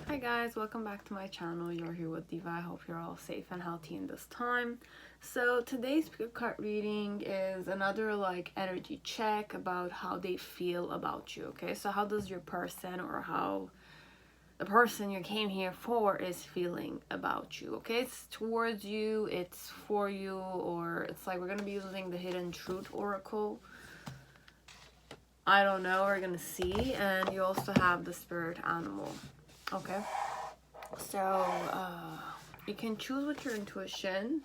Hi guys, welcome back to my channel. You're here with Diva. I hope you're all safe and healthy in this time. So today's pick card reading is another energy check about how they feel about you. Okay, so how does your person or how the person you came here for is feeling about you? Okay, it's towards you, it's for you, or it's like we're gonna be using the Hidden Truth Oracle. I don't know, we're gonna see. And you also have the spirit animal. Okay, so you can choose with your intuition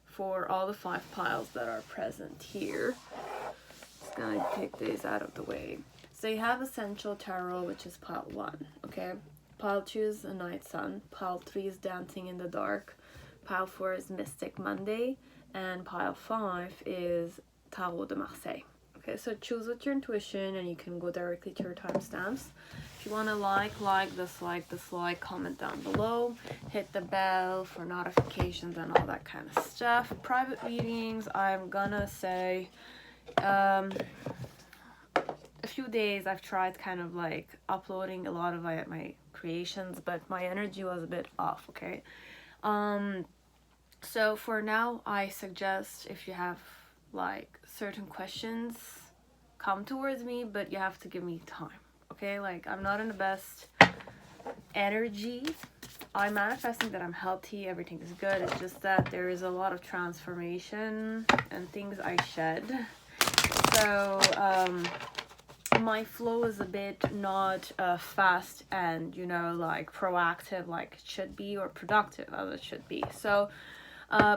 for all the 5 piles that are present here. Just gonna take these out of the way. So you have Essential Tarot, which is pile 1. Okay, pile 2 is a Night Sun, pile 3 is Dancing in the Dark, pile 4 is Mystic Monday, and pile 5 is Tarot de Marseille. Okay, so choose with your intuition and you can go directly to your timestamps. If you want to dislike, comment down below. Hit the bell for notifications and all that kind of stuff. Private readings, I'm gonna say, a few days I've tried kind of like uploading a lot of my creations, but my energy was a bit off, okay? So for now, I suggest if you have like certain questions, come towards me, but you have to give me time, okay? Like, I'm not in the best energy. I'm manifesting that I'm healthy, everything is good. It's just that there is a lot of transformation and things I shed. So my flow is a bit not fast and, you know, like proactive like it should be, or productive as it should be. So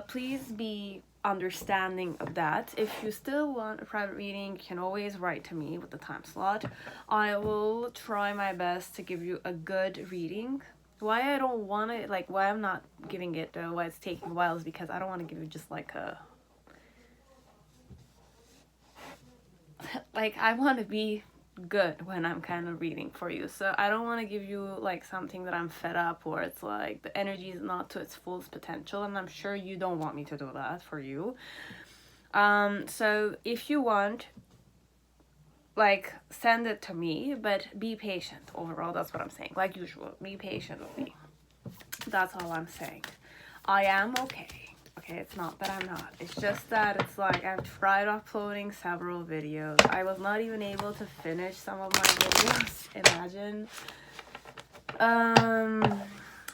please be understanding of that. If you still want a private reading, you can always write to me with the time slot. I will try my best to give you a good reading. Why I don't want it, like why I'm not giving it, why it's taking a while, is because I don't want to give you just like a I want to be good when I'm kind of reading for you. So I don't want to give you like something that I'm fed up, or it's like the energy is not to its fullest potential, and I'm sure you don't want me to do that for you. So if you want, like, send it to me, but be patient overall. That's what I'm saying. Like usual, be patient with me. That's all I'm saying. I am okay. Okay, it's not that I'm not. It's just that it's like I've tried uploading several videos. I was not even able to finish some of my videos. Imagine.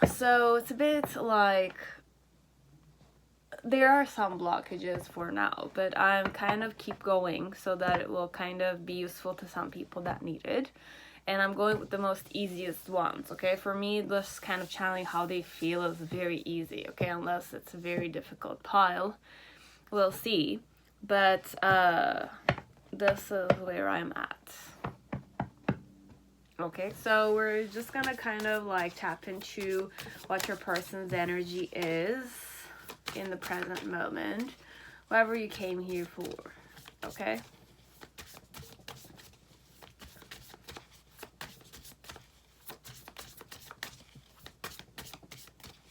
So it's a bit like there are some blockages for now, but I'm kind of keep going so that it will kind of be useful to some people that need it. And I'm going with the most easiest ones, okay? For me, this kind of channeling how they feel is very easy, okay? Unless it's a very difficult pile. We'll see. But this is where I'm at. Okay, so we're just gonna kind of like tap into what your person's energy is in the present moment, whatever you came here for, okay?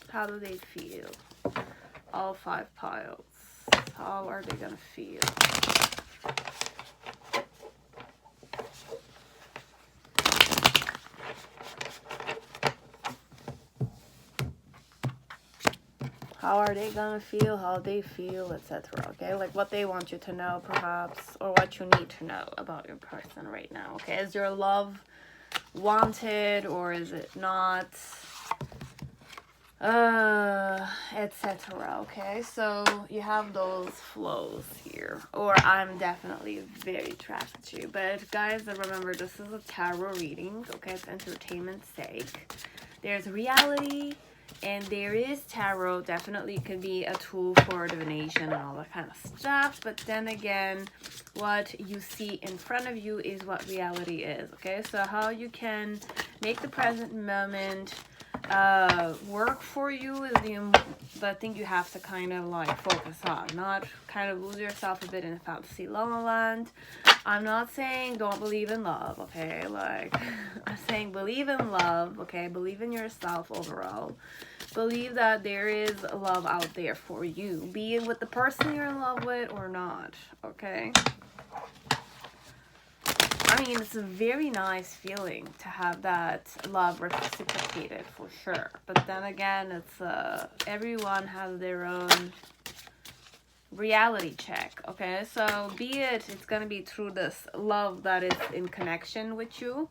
How do they feel? All 5 piles. How are they gonna feel? How are they gonna feel? How they feel, etc. Okay, like what they want you to know, perhaps, or what you need to know about your person right now. Okay, is your love wanted or is it not? Etc. Okay, so you have those flows here, or I'm definitely very attracted to you. But guys, remember, this is a tarot reading, okay? It's entertainment's sake. There's reality and there is tarot. Definitely could be a tool for divination and all that kind of stuff, but then again, what you see in front of you is what reality is, okay? So how you can make the present moment work for you is the thing you have to kind of like focus on, not kind of lose yourself a bit in fantasy la la land. I'm not saying don't believe in love, okay? Like, I'm saying believe in love, okay? Believe in yourself overall. Believe that there is love out there for you, be it with the person you're in love with or not, okay? I mean, it's a very nice feeling to have that love reciprocated for sure. But then again, it's everyone has their own reality check, okay? So be it's gonna be through this love that is in connection with you,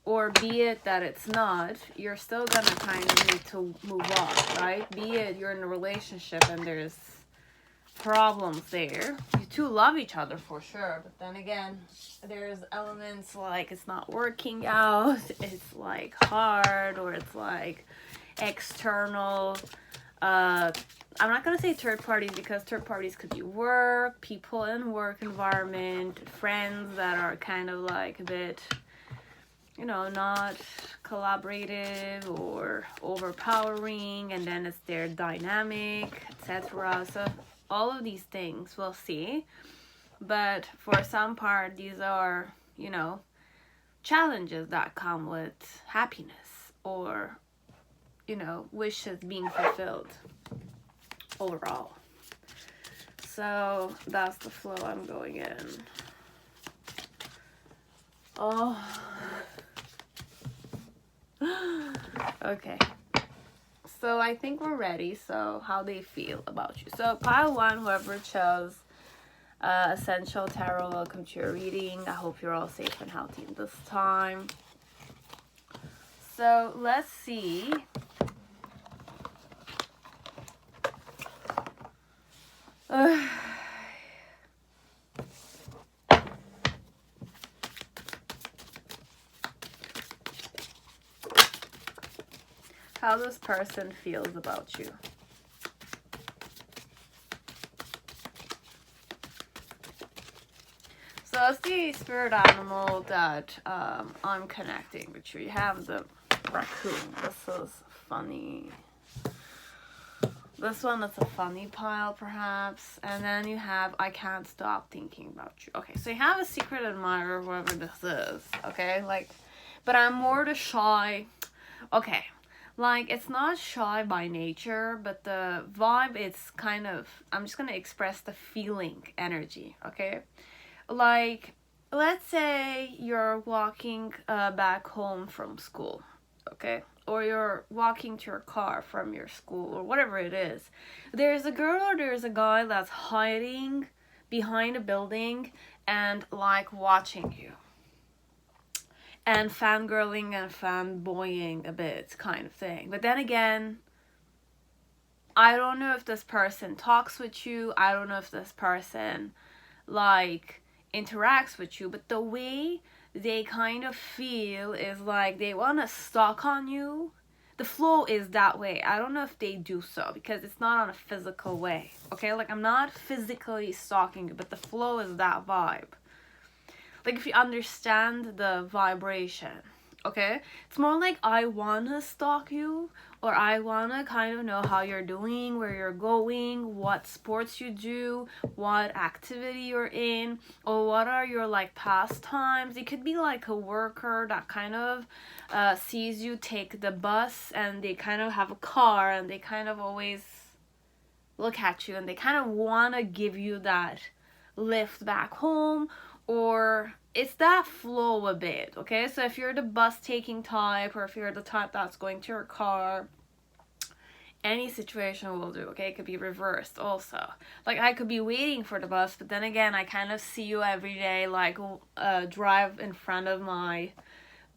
or be it that it's not, you're still gonna kind of need to move on, right? Be it you're in a relationship and there's problems there. You two love each other for sure, but then again, there's elements like it's not working out, it's like hard, or it's like external. I'm not gonna say third parties, because third parties could be work, people in work environment, friends that are kind of like a bit, you know, not collaborative or overpowering, and then it's their dynamic, etc. So all of these things we'll see, but for some part these are, you know, challenges that come with happiness, or, you know, wishes being fulfilled overall. So that's the flow I'm going in. Oh. Okay. So I think we're ready. So how they feel about you. So pile 1, whoever chose Essential Tarot, welcome to your reading. I hope you're all safe and healthy this time. So let's see. How this person feels about you. So it's the spirit animal that I'm connecting with you. You have the raccoon. This is funny. This one is a funny pile, perhaps. And then you have I can't stop thinking about you. Okay, so you have a secret admirer, whoever this is. Okay, like, but I'm more the shy. Okay, like, it's not shy by nature, but the vibe, it's kind of, I'm just gonna express the feeling energy, okay? Like, let's say you're walking back home from school, okay? Or you're walking to your car from your school, or whatever it is. There's a girl or there's a guy that's hiding behind a building and, like, watching you. And fangirling and fanboying a bit, kind of thing. But then again, I don't know if this person talks with you. I don't know if this person, like, interacts with you. But the way they kind of feel is like they want to stalk on you. The flow is that way. I don't know if they do so, because it's not on a physical way. Okay? Like, I'm not physically stalking you, but the flow is that vibe. Like, if you understand the vibration, okay? It's more like I want to stalk you, or I want to kind of know how you're doing, where you're going, what sports you do, what activity you're in, or what are your, like, pastimes. It could be like a worker that kind of sees you take the bus, and they kind of have a car, and they kind of always look at you, and they kind of want to give you that lift back home. Or it's that flow a bit, okay? So if you're the bus taking type, or if you're the type that's going to your car, any situation will do, okay? It could be reversed also. Like, I could be waiting for the bus, but then again, I kind of see you every day, like, drive in front of my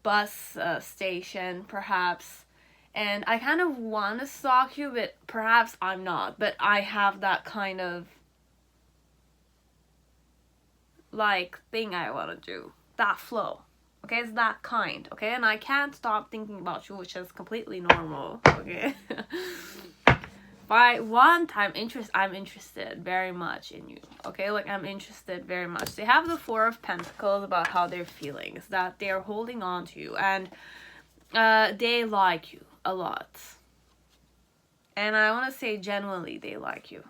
bus station, perhaps. And I kind of want to stalk you, but perhaps I'm not. But I have that kind of, like, thing I want to do. That flow. Okay, it's that kind. Okay, and I can't stop thinking about you, which is completely normal. Okay. By one time, I'm interested very much in you. Okay, like, I'm interested very much. They have the Four of Pentacles about how they're feeling. Is that they're holding on to you, and they like you a lot. And I want to say genuinely they like you.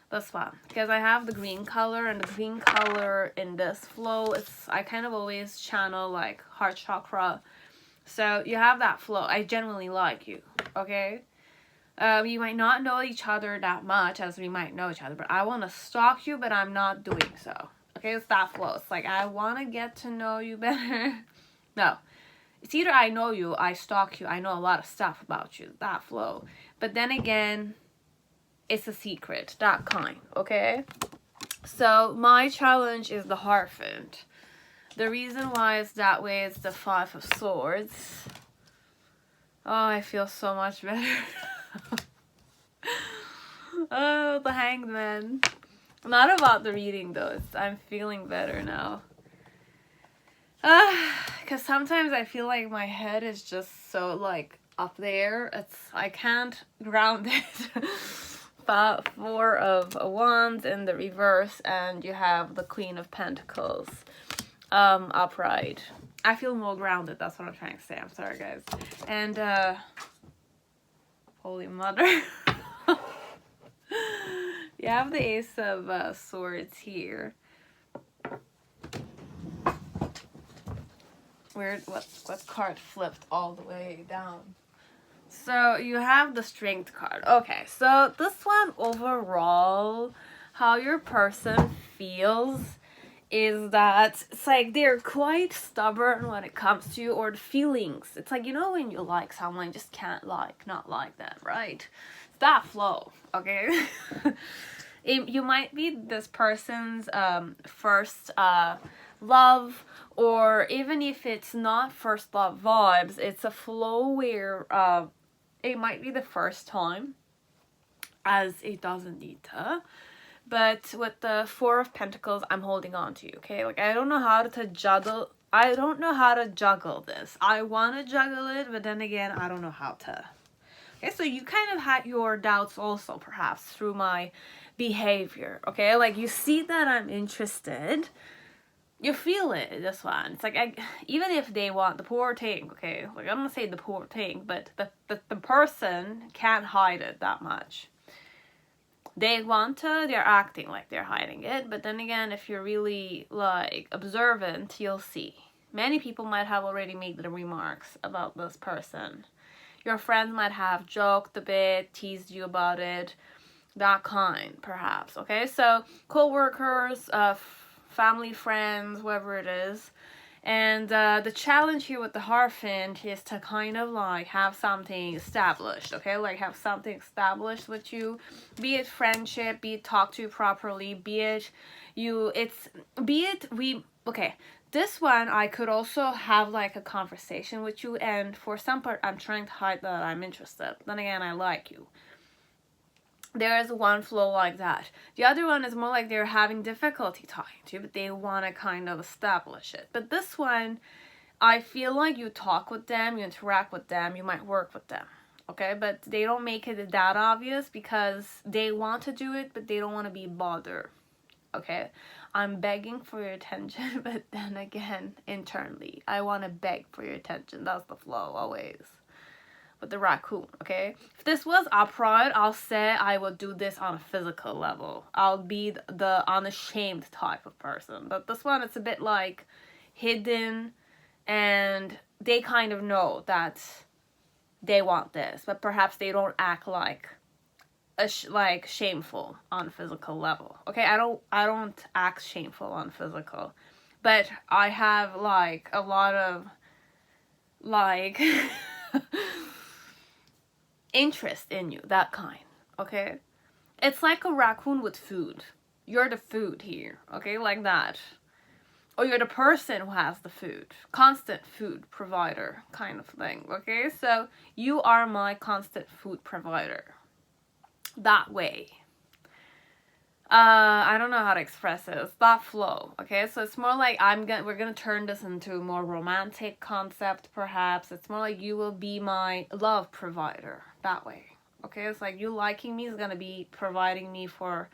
That's fun, because I have the green color, and the green color in this flow, I kind of always channel, like, heart chakra. So you have that flow. I genuinely like you, okay? You might not know each other that much as we might know each other, but I want to stalk you, but I'm not doing so. Okay, it's that flow. It's like, I want to get to know you better. No. It's either I know you, I stalk you, I know a lot of stuff about you. That flow. But then again, it's a secret. That kind. Okay? So, my challenge is the Hierophant. The reason why it's that way is the Five of Swords. Oh, I feel so much better. Oh, the Hanged Man. Not about the reading though. I'm feeling better now. Because sometimes I feel like my head is just so like up there. I can't ground it. Four of Wands in the reverse, and you have the Queen of Pentacles upright. I feel more grounded. That's what I'm trying to say. I'm sorry, guys. And Holy Mother. You have the Ace of Swords here. Weird, what card flipped all the way down? So you have the Strength card. Okay, so this one overall, how your person feels is that it's like they're quite stubborn when it comes to you, or the feelings. It's like, you know, when you like someone, you just can't not like them, right? It's that flow, okay? You might be this person's first love, or even if it's not first love vibes, it's a flow where it might be the first time, as it doesn't need to. But with the Four of Pentacles, I'm holding on to you, okay? Like, I don't know how to juggle. I don't know how to juggle this. I want to juggle it, but then again, I don't know how to. Okay, so you kind of had your doubts also, perhaps, through my behavior, okay? Like, you see that I'm interested. You feel it, this one. It's like, even if they want the poor thing, okay? Like, I'm gonna say the poor thing, but the person can't hide it that much. They want to, they're acting like they're hiding it, but then again, if you're really, like, observant, you'll see. Many people might have already made the remarks about this person. Your friends might have joked a bit, teased you about it, that kind, perhaps, okay? So, co-workers, family, friends, whoever it is. And the challenge here with the Hierophant is to kind of like have something established, okay? Like have something established with you, be it friendship, be it talk to you properly, okay, this one I could also have like a conversation with you, and for some part I'm trying to hide that I'm interested. Then again, I like you. There is one flow like that. The other one is more like they're having difficulty talking to you, but they want to kind of establish it. But this one, I feel like you talk with them, you interact with them, you might work with them, okay? But they don't make it that obvious because they want to do it, but they don't want to be bothered, okay? I'm begging for your attention, but then again, internally, I want to beg for your attention. That's the flow, always. With the raccoon, okay? If this was upright, I'll say I would do this on a physical level. I'll be the unashamed type of person. But this one, it's a bit like hidden, and they kind of know that they want this, but perhaps they don't act like like shameful on a physical level. Okay, I don't act shameful on physical, but I have like a lot of like interest in you, that kind, okay? It's like a raccoon with food. You're the food here, okay? Like that. Or you're the person who has the food. Constant food provider kind of thing, okay? So you are my constant food provider. That way. I don't know how to express it. It's that flow, okay? So it's more like we're gonna turn this into a more romantic concept, perhaps. It's more like you will be my love provider, that way, okay? It's like you liking me is gonna be providing me for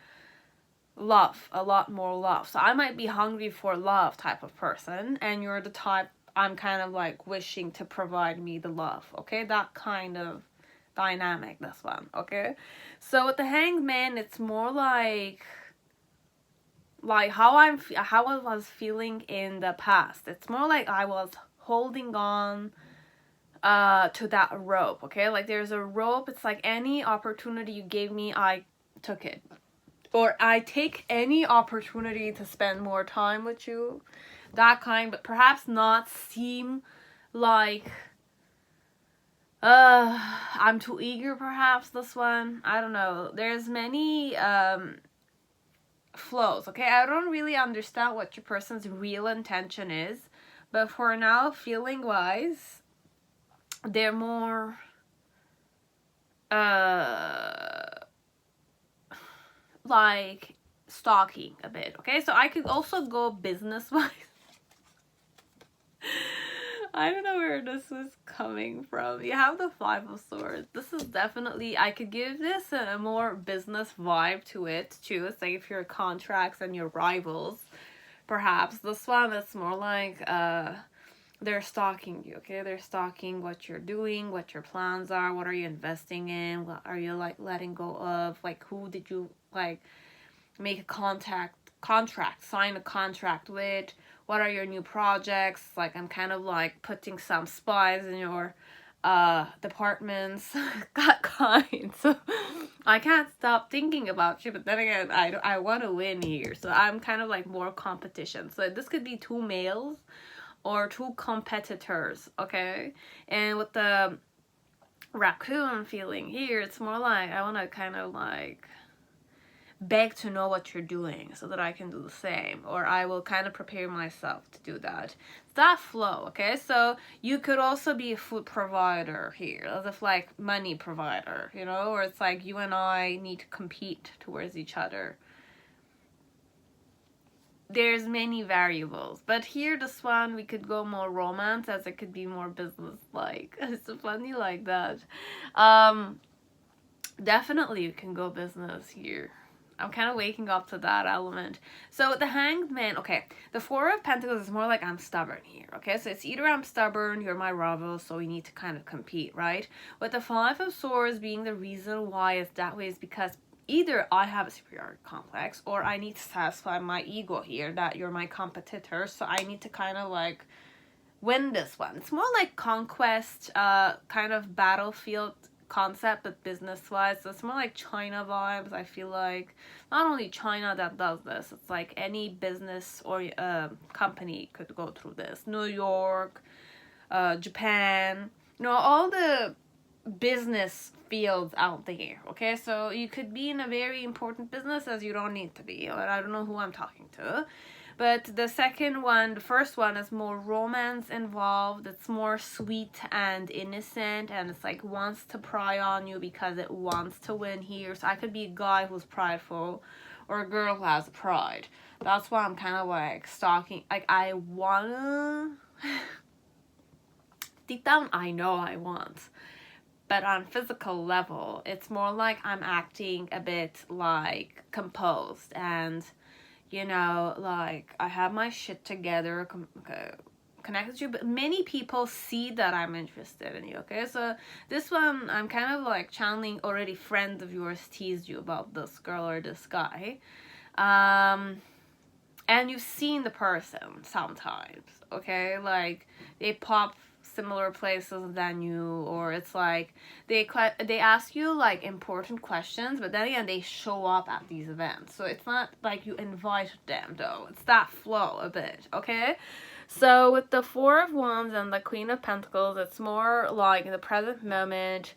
love, a lot more love. So I might be hungry for love type of person, and you're the type I'm kind of like wishing to provide me the love, okay? That kind of dynamic, this one, okay? So with the Hanged Man, it's more like how I was feeling in the past. It's more like I was holding on to that rope, okay? Like there's a rope. It's like any opportunity you gave me, I took it. or I take any opportunity to spend more time with you, that kind, but perhaps not seem like I'm too eager, perhaps. This one, I don't know, there's many flows. Okay, I don't really understand what your person's real intention is, but for now, feeling wise, they're more like stalking a bit. Okay, so I could also go business wise. I don't know where this is coming from. You have the Five of Swords. This is definitely, I could give this a more business vibe to it too. It's like if your contracts and your rivals, perhaps. This one is more like they're stalking you. Okay, they're stalking what you're doing, what your plans are, what are you investing in, what are you like letting go of, like who did you like make a contract, sign a contract with, what are your new projects. Like I'm kind of like putting some spies in your departments, that kind. So I can't stop thinking about you, but then again, I want to win here, so I'm kind of like more competition. So this could be two males or two competitors. Okay, and with the raccoon feeling here, it's more like I want to kind of like beg to know what you're doing so that I can do the same, or I will kind of prepare myself to do that. It's that flow. Okay, so you could also be a food provider here, as if like money provider, you know, or it's like you and I need to compete towards each other. There's many variables, but here this one we could go more romance, as it could be more business like. It's funny like that. Definitely you can go business here. I'm kind of waking up to that element. So the Hanged Man, okay, the Four of Pentacles is more like I'm stubborn here, okay? So it's either I'm stubborn, you're my rival, so we need to kind of compete, right? With the Five of Swords being the reason why it's that way is because either I have a superiority complex, or I need to satisfy my ego here, that you're my competitor, so I need to kind of like win this one. It's more like conquest, kind of battlefield concept, but business wise. So it's more like China vibes. I feel like not only China that does this, it's like any business or company could go through this. New York, Japan, you know, all the business fields out there. Okay, so you could be in a very important business as you don't need to be, or I don't know who I'm talking to. But the second one, the first one, is more romance involved. It's more sweet and innocent, and it's like wants to pry on you because it wants to win here. So I could be a guy who's prideful, or a girl who has pride. That's why I'm kind of like stalking. Like I wanna, deep down I know I want. But on physical level, it's more like I'm acting a bit like composed and, you know, like I have my shit together, connected to you, but many people see that I'm interested in you. Okay, so this one I'm kind of like channeling already. Friends of yours teased you about this girl or this guy, and you've seen the person sometimes. Okay, like they pop similar places than you, or it's like they ask you like important questions, but then again they show up at these events, so it's not like you invited them though. It's that flow a bit. Okay, so with the Four of Wands and the Queen of Pentacles, it's more like in the present moment.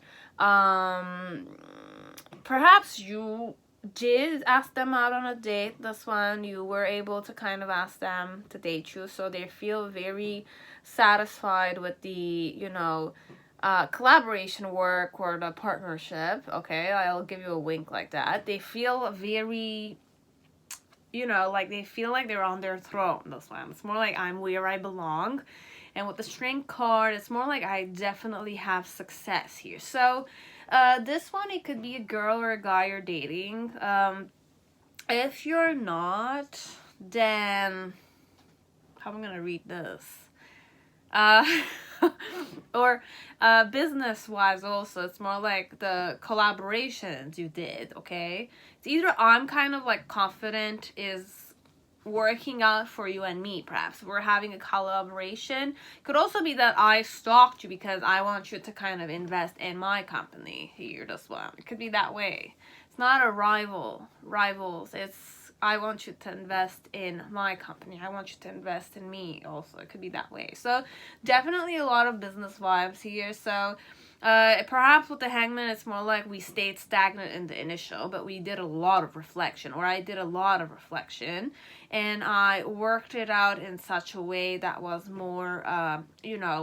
Perhaps you did ask them out on a date. This one, you were able to kind of ask them to date you, so they feel very satisfied with the, you know, collaboration work or the partnership. Okay, I'll give you a wink like that. They feel very, you know, like they feel like they're on their throne. This one, it's more like I'm where I belong. And with the Strength card, it's more like I definitely have success here. So this one, it could be a girl or a guy you're dating. If you're not, then how am I gonna read this? Or business wise also, it's more like the collaborations you did. Okay, it's either I'm kind of like confident is working out for you and me. Perhaps we're having a collaboration. Could also be that I stalked you because I want you to kind of invest in my company here as well. It could be that way. It's not a rivals. It's I want you to invest in my company. I want you to invest in me also. It could be that way. So definitely a lot of business vibes here. So perhaps with the Hangman, it's more like we stayed stagnant in the initial, but we did a lot of reflection, or I did a lot of reflection, and I worked it out in such a way that was more,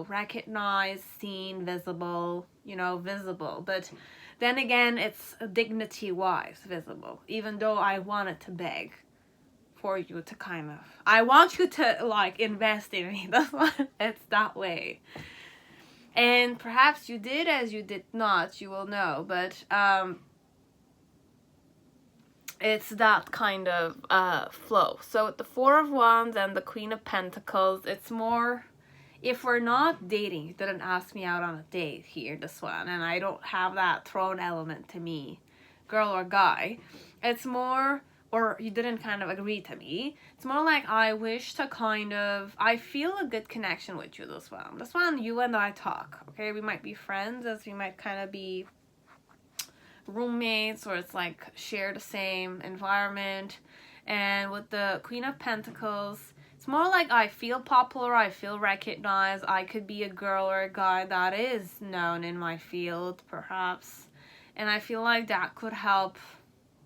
recognized, seen, visible, visible. But then again, it's dignity-wise visible, even though I wanted to beg for you to I want you to, invest in me. That's why it's that way. And perhaps you did as you did not, you will know. But it's that kind of flow. So with the Four of Wands and the Queen of Pentacles, it's more, if we're not dating, you didn't ask me out on a date here, this one, and I don't have that throne element to me, girl or guy. It's more, or you didn't kind of agree to me. It's more like I wish to I feel a good connection with you this one. This one, you and I talk, okay? We might be friends, as we might kind of be roommates, or it's like share the same environment. And with the Queen of Pentacles, it's more like I feel popular, I feel recognized. I could be a girl or a guy that is known in my field, perhaps. And I feel like that could help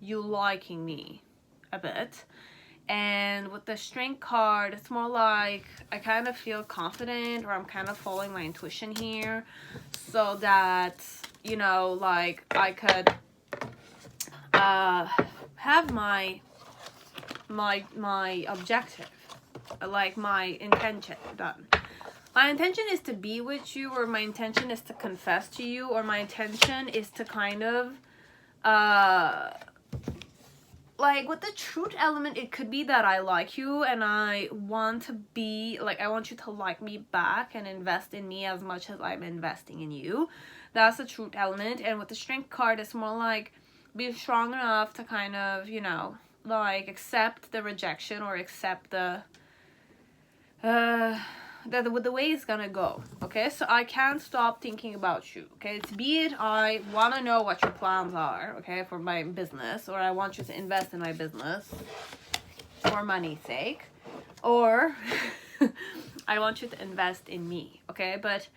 you liking me a bit. And with the Strength card, it's more like I kind of feel confident, or I'm kind of following my intuition here, so that, I could have my objective, like my intention done. My intention is to be with you, or my intention is to confess to you, or my intention is to kind of with the truth element, it could be that I like you and I want to be, I want you to like me back and invest in me as much as I'm investing in you. That's the truth element. And with the Strength card, it's more like be strong enough to kind of, accept the rejection, or accept the way it's gonna go. Okay, so I can't stop thinking about you. Okay, it's be it I want to know what your plans are, okay, for my business, or I want you to invest in my business for money's sake, or I want you to invest in me. Okay, but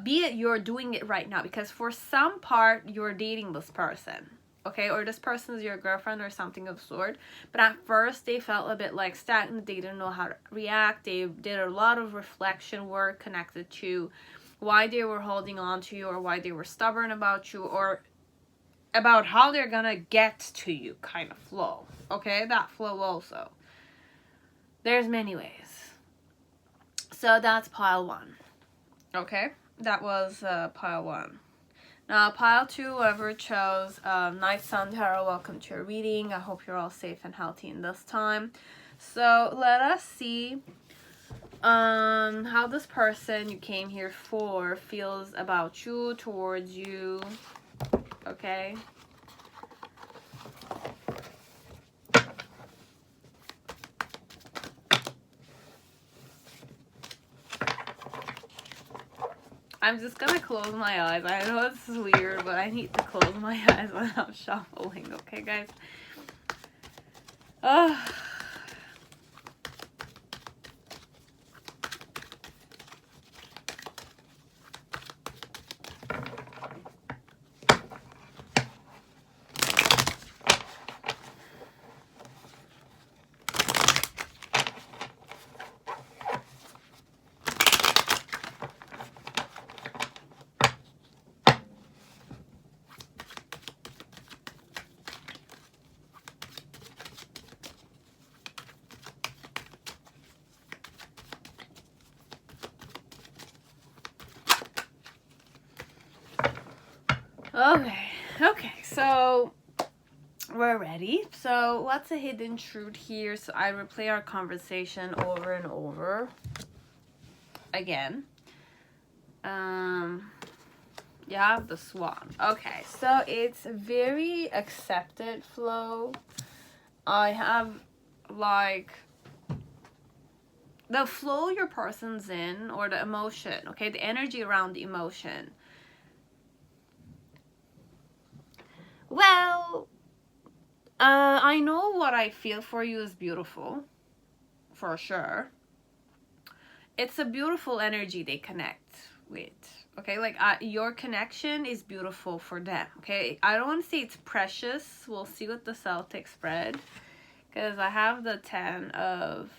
be it you're doing it right now, because for some part you're dating this person. Okay, or this person is your girlfriend or something of sort. But at first, they felt a bit stagnant. They didn't know how to react. They did a lot of reflection work connected to why they were holding on to you, or why they were stubborn about you, or about how they're gonna get to you kind of flow. Okay, that flow also. There's many ways. So that's pile one. Okay, that was pile one. Now, pile two, whoever chose Night Sun Tarot, welcome to your reading. I hope you're all safe and healthy in this time. So, let us see how this person you came here for feels about you, towards you, okay? I'm just gonna close my eyes. I know this is weird, but I need to close my eyes when I'm shuffling, okay, guys? Okay, so we're ready. So what's a hidden truth here? So I replay our conversation over and over again. You have the Swan. Okay, so it's very accepted flow. I have the flow your person's in, or the emotion, okay, the energy around the emotion. Well, I know what I feel for you is beautiful, for sure. It's a beautiful energy they connect with. Okay, like your connection is beautiful for them. Okay, I don't want to say it's precious. We'll see what the Celtic spread, because I have the 10 of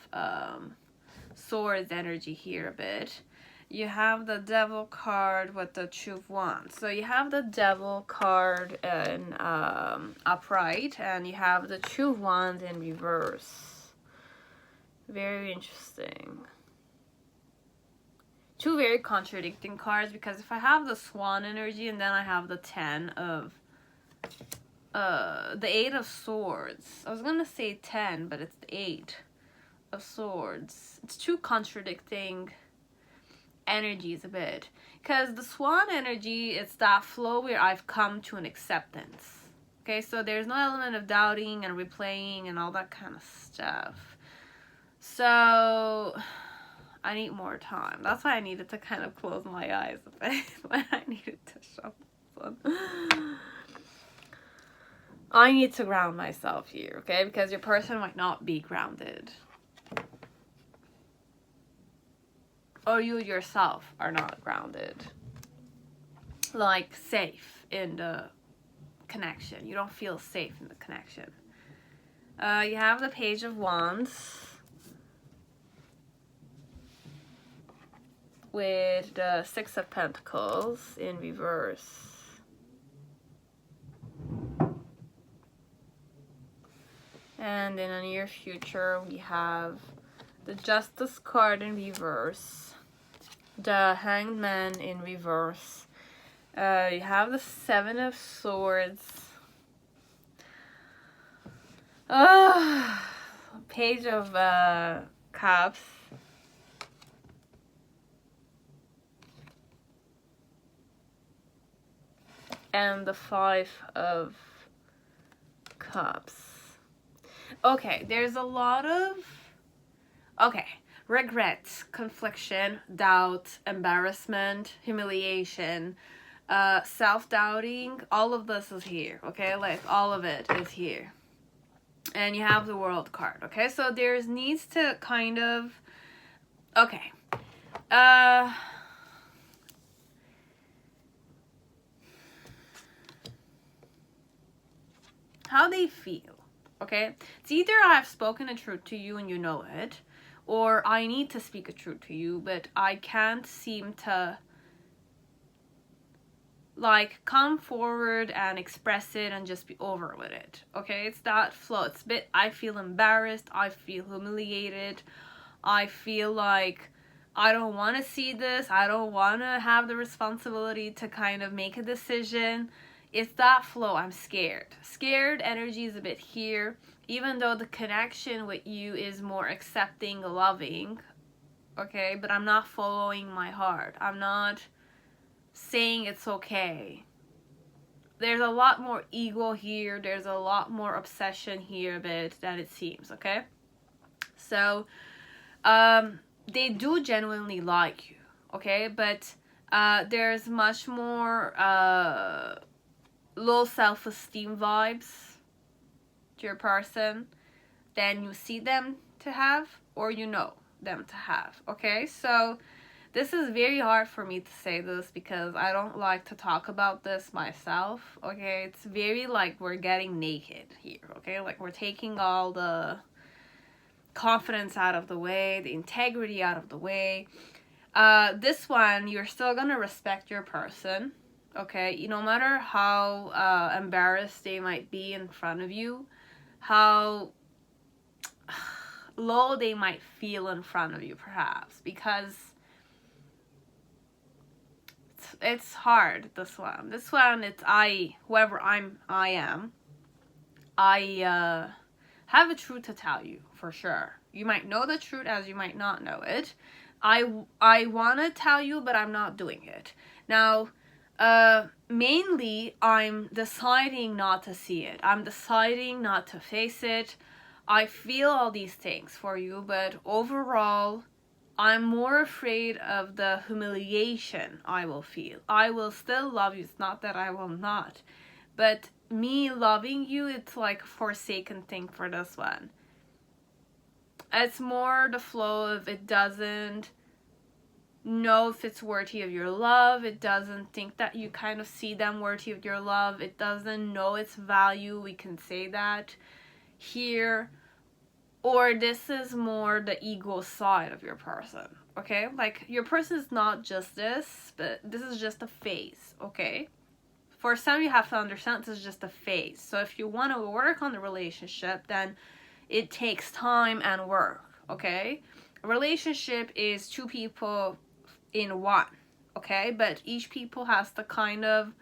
Swords energy here a bit. You have the Devil card with the Two of Wands. So you have the Devil card in upright, and you have the Two of Wands in reverse. Very interesting. Two very contradicting cards, because if I have the Swan energy and then I have the 10 of the 8 of Swords. I was gonna say 10, but it's the 8 of Swords. It's two contradicting energies a bit, because the Swan energy, it's that flow where I've come to an acceptance. Okay, so there's no element of doubting and replaying and all that kind of stuff. So I need more time. That's why I needed to kind of close my eyes a bit when I needed to shuffle. I need to ground myself here, okay? Because your person might not be grounded. Or you yourself are not grounded. Like, safe in the connection. You don't feel safe in the connection. You have the Page of Wands with the Six of Pentacles in reverse. And in the near future, we have the Justice card in reverse, the Hanged Man in reverse. You have the Seven of Swords, Page of Cups, and the Five of Cups. Okay, there's a lot of, regret, confliction, doubt, embarrassment, humiliation, self-doubting. All of this is here, okay? Like, all of it is here. And you have the World card, okay? So there's needs to kind of, how they feel. Okay, it's either I've spoken a truth to you and you know it, or I need to speak a truth to you, but I can't seem to, like, come forward and express it and just be over with it. Okay, it's that flow. It's a bit, I feel embarrassed, I feel humiliated, I feel like I don't want to see this, I don't want to have the responsibility to kind of make a decision. It's that flow. I'm scared. Scared energy is a bit here, even though the connection with you is more accepting, loving, okay? But I'm not following my heart. I'm not saying it's okay. There's a lot more ego here. There's a lot more obsession here a bit than it seems, okay? So, they do genuinely like you, okay? But there's much more low self-esteem vibes to your person than you see them to have, or you know them to have, okay? So this is very hard for me to say this, because I don't like to talk about this myself, okay? It's very like we're getting naked here, okay? Like, we're taking all the confidence out of the way, the integrity out of the way. This one, you're still gonna respect your person, okay? No matter how embarrassed they might be in front of you, how low they might feel in front of you, perhaps, because it's hard. This one, it's whoever I am, I have a truth to tell you, for sure. You might know the truth as you might not know it. I want to tell you, but I'm not doing it now. Mainly, I'm deciding not to see it. I'm deciding not to face it. I feel all these things for you, but overall, I'm more afraid of the humiliation I will feel. I will still love you. It's not that I will not. But me loving you, it's like a forsaken thing for this one. It's more the flow of it doesn't know if it's worthy of your love. It doesn't think that you kind of see them worthy of your love. It doesn't know its value. We can say that here. Or this is more the ego side of your person, okay? Like, your person is not just this, but this is just a phase, okay? For some, you have to understand this is just a phase. So if you want to work on the relationship, then it takes time and work, okay? A relationship is two people in one, okay? But each people has to kind of,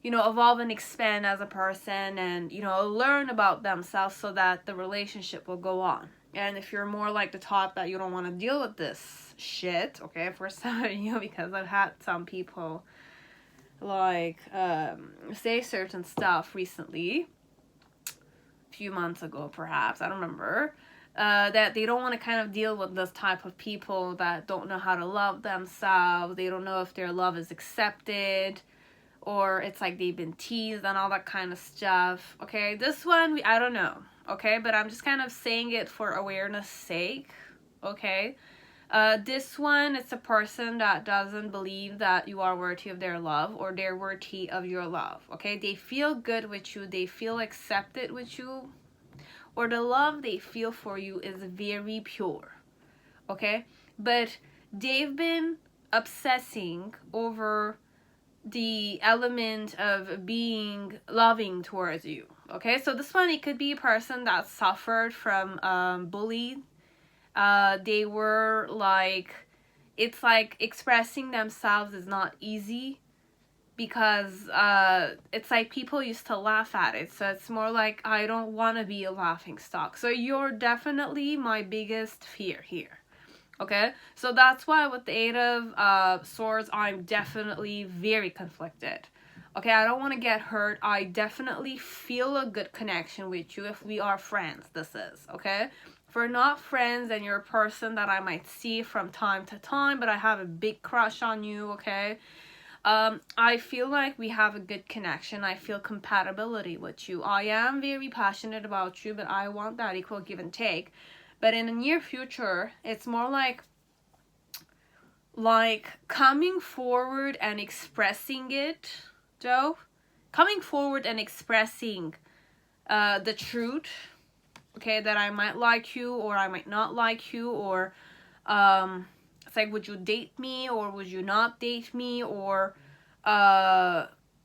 you know, evolve and expand as a person and, you know, learn about themselves so that the relationship will go on. And if you're more like the type that you don't want to deal with this shit, okay, for some of you, because I've had some people like say certain stuff recently, a few months ago perhaps, I don't remember, that they don't want to kind of deal with this type of people that don't know how to love themselves. They don't know if their love is accepted, or it's like they've been teased and all that kind of stuff. Okay, this one, I don't know. Okay, but I'm just kind of saying it for awareness sake. Okay, this one, it's a person that doesn't believe that you are worthy of their love or they're worthy of your love. Okay, they feel good with you. They feel accepted with you. Or the love they feel for you is very pure. Okay, but they've been obsessing over the element of being loving towards you. Okay, so this one, it could be a person that suffered from bullying. They were like, it's like expressing themselves is not easy because it's like people used to laugh at it. So it's more like, I don't want to be a laughing stock. So you're definitely my biggest fear here. Okay, so that's why with the Eight of Swords, I'm definitely very conflicted. Okay, I don't want to get hurt. I definitely feel a good connection with you if we are friends, this is, okay? If we're not friends and you're a person that I might see from time to time, but I have a big crush on you, okay? I feel like we have a good connection. I feel compatibility with you. I am very passionate about you, but I want that equal give and take. But in the near future, it's more like coming forward and expressing it, Joe. Coming forward and expressing the truth, okay, that I might like you or I might not like you, or it's like, would you date me or would you not date me, or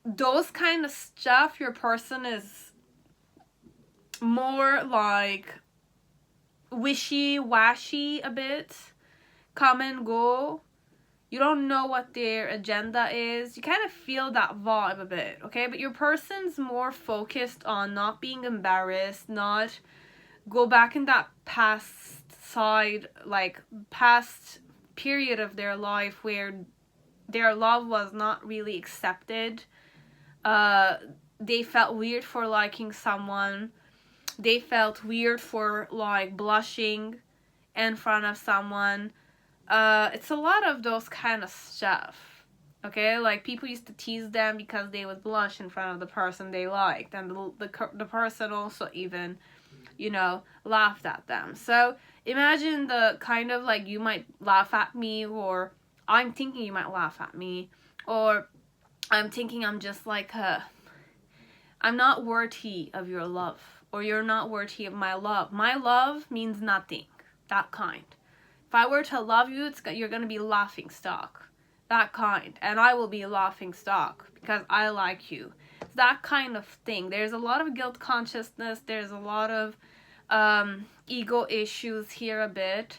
those kind of stuff. Your person is more like wishy-washy a bit, come and go. You don't know what their agenda is. You kind of feel that vibe a bit, okay? But your person's more focused on not being embarrassed, not go back in that past side, like past period of their life where their love was not really accepted. They felt weird for liking someone. They felt weird for like blushing in front of someone. It's a lot of those kind of stuff. Okay, like people used to tease them because they would blush in front of the person they liked, and the person also even, you know, laughed at them. So imagine the kind of like, you might laugh at me, or I'm thinking you might laugh at me, or I'm thinking I'm just like I'm not worthy of your love, or you're not worthy of my love. My love means nothing. That kind. If I were to love you, you're going to be laughing stock. That kind. And I will be laughing stock because I like you. It's that kind of thing. There's a lot of guilt consciousness. There's a lot of ego issues here a bit.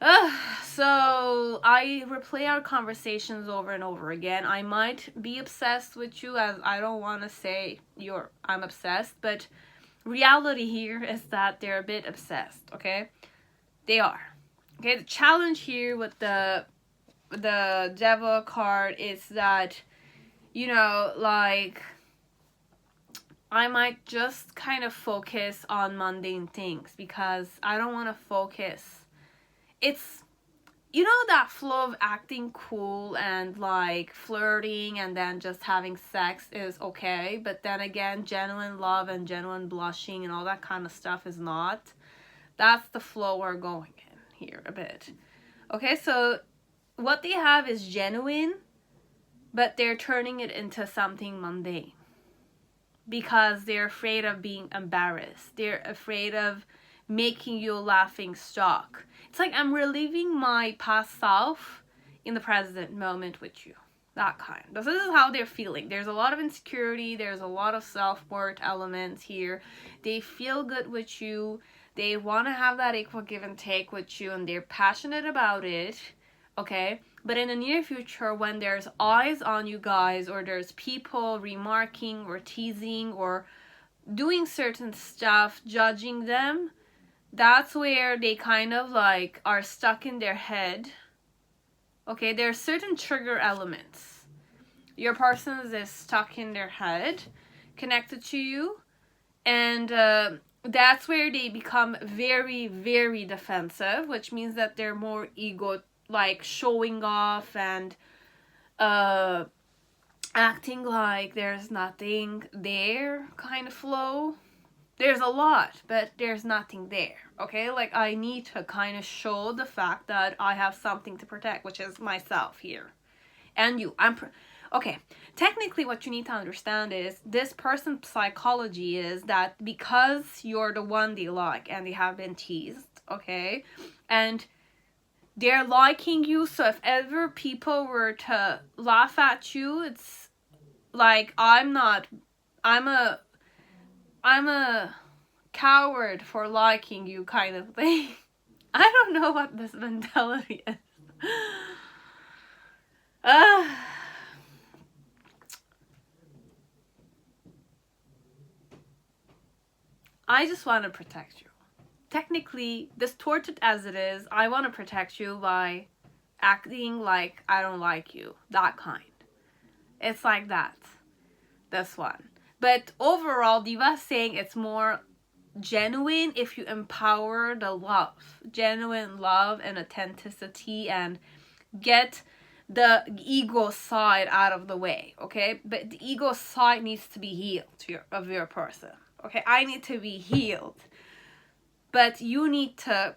So I replay our conversations over and over again. I might be obsessed with you, as I don't want to say I'm obsessed, but reality here is that they're a bit obsessed, okay? They are. Okay, the challenge here with the Devil card is that, you know, like, I might just kind of focus on mundane things because I don't want to focus it's, you know, that flow of acting cool and like flirting and then just having sex is okay, but then again, genuine love and genuine blushing and all that kind of stuff is not. That's the flow we're going in here a bit. Okay, so what they have is genuine, but they're turning it into something mundane because they're afraid of being embarrassed. They're afraid of making you a laughing stock. It's like I'm reliving my past self in the present moment with you. That kind. This is how they're feeling. There's a lot of insecurity. There's a lot of self-worth elements here. They feel good with you. They want to have that equal give and take with you, and they're passionate about it. Okay? But in the near future, when there's eyes on you guys, or there's people remarking or teasing or doing certain stuff, judging them, that's where they kind of like are stuck in their head. Okay, there are certain trigger elements. Your person is stuck in their head, connected to you, and that's where they become very, very defensive, which means that they're more ego, like showing off and acting like there's nothing there kind of flow. There's a lot, but there's nothing there, okay? Like, I need to kind of show the fact that I have something to protect, which is myself here. And you. Okay, technically what you need to understand is this person's psychology is that because you're the one they like and they have been teased, okay? And they're liking you, so if ever people were to laugh at you, it's like, I'm a coward for liking you kind of thing. I don't know what this mentality is. I just want to protect you. Technically, distorted as it is, I want to protect you by acting like I don't like you. That kind. It's like that. This one. But overall, Diva's saying it's more genuine if you empower the love. Genuine love and authenticity, and get the ego side out of the way, okay? But the ego side needs to be healed of your person, okay? I need to be healed. But you need to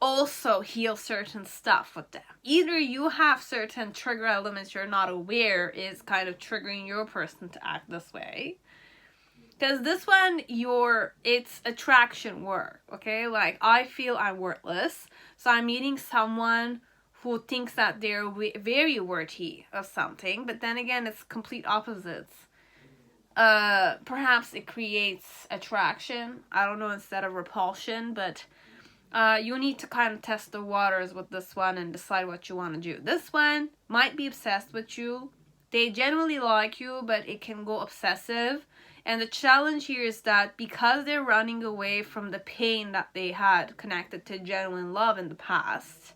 also heal certain stuff with them. Either you have certain trigger elements you're not aware is kind of triggering your person to act this way. Because this one, it's attraction work, okay? Like, I feel I'm worthless, so I'm meeting someone who thinks that they're very worthy of something, but then again, it's complete opposites. Perhaps it creates attraction, I don't know, instead of repulsion, but you need to kind of test the waters with this one and decide what you want to do. This one might be obsessed with you. They genuinely like you, but it can go obsessive. And the challenge here is that because they're running away from the pain that they had connected to genuine love in the past,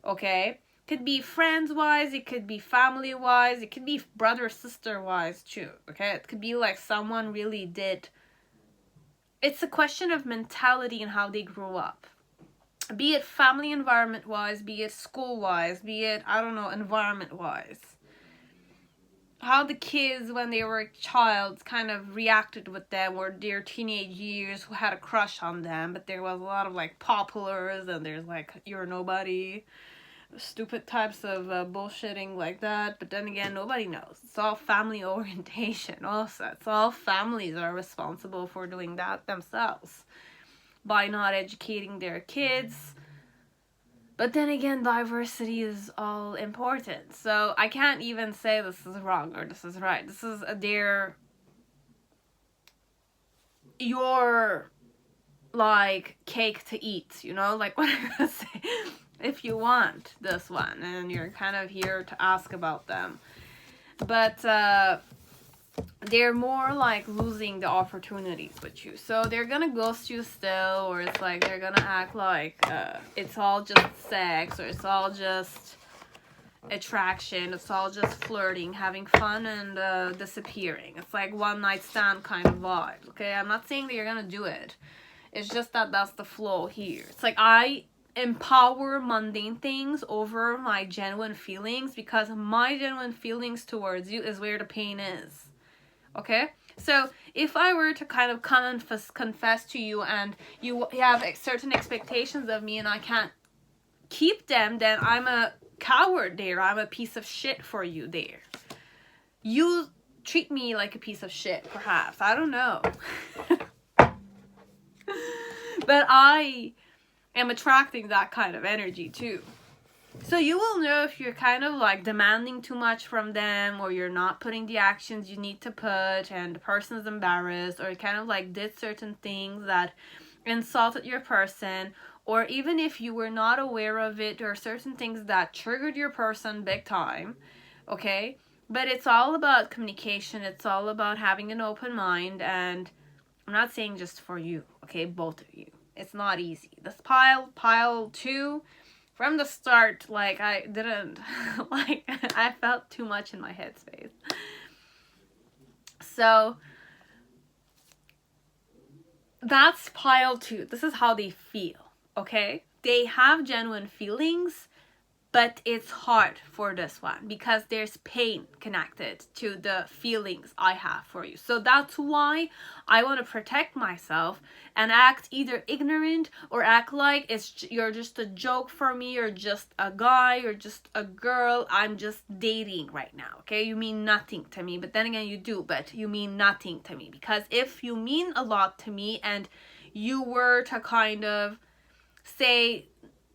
okay? Could be friends-wise, it could be family-wise, it could be brother-sister-wise too, okay? It could be like someone really did. It's a question of mentality and how they grew up. Be it family environment-wise, be it school-wise, be it, I don't know, environment-wise. How the kids, when they were a child, kind of reacted with them, or their teenage years, who had a crush on them, but there was a lot of, like, populars, and there's, like, you're nobody, stupid types of bullshitting like that, but then again, nobody knows. It's all family orientation also. It's all families are responsible for doing that themselves by not educating their kids. But then again, diversity is all important. So I can't even say this is wrong or this is right. This is your, like, cake to eat, you know? Like, what I'm gonna say. If you want this one, and you're kind of here to ask about them. But they're more like losing the opportunities with you. So they're gonna ghost you still, or it's like they're gonna act like it's all just sex, or it's all just attraction, it's all just flirting, having fun, and disappearing. It's like one night stand kind of vibe, okay? I'm not saying that you're gonna do it. It's just that that's the flow here. It's like empower mundane things over my genuine feelings, because my genuine feelings towards you is where the pain is. Okay? So if I were to kind of confess to you, and you have certain expectations of me and I can't keep them, then I'm a coward there. I'm a piece of shit for you there. You treat me like a piece of shit, perhaps. I don't know. But I am attracting that kind of energy too. So you will know if you're kind of like demanding too much from them, or you're not putting the actions you need to put and the person is embarrassed, or kind of like did certain things that insulted your person, or even if you were not aware of it, there are certain things that triggered your person big time. Okay? But it's all about communication. It's all about having an open mind, and I'm not saying just for you, okay? Both of you. It's not easy. This pile 2, from the start, like, I didn't, like, I felt too much in my headspace. So, that's pile 2. This is how they feel, okay? They have genuine feelings, but it's hard for this one because there's pain connected to the feelings I have for you. So that's why I want to protect myself and act either ignorant or act like you're just a joke for me, or just a guy, or just a girl. I'm just dating right now, okay? You mean nothing to me. But then again, you do, but you mean nothing to me. Because if you mean a lot to me and you were to kind of say,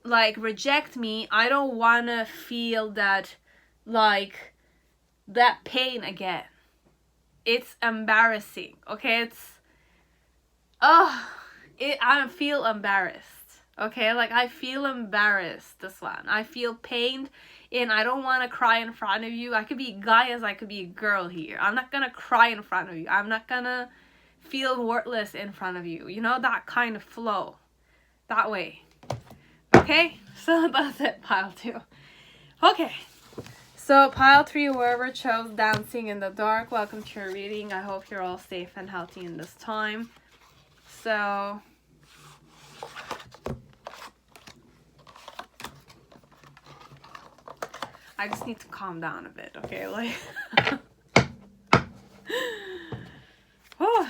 like, reject me, I don't want to feel that, like, that pain again. It's embarrassing, okay? I feel embarrassed, okay? Like, I feel embarrassed, this one. I feel pained, and I don't want to cry in front of you. I could be a guy as I could be a girl here. I'm not gonna cry in front of you. I'm not gonna feel worthless in front of you. You know, that kind of flow. That way. Okay, so that's it, pile 2. Okay, so pile 3, whoever chose dancing in the dark, welcome to your reading. I hope you're all safe and healthy in this time. So, I just need to calm down a bit, okay? Like, whew.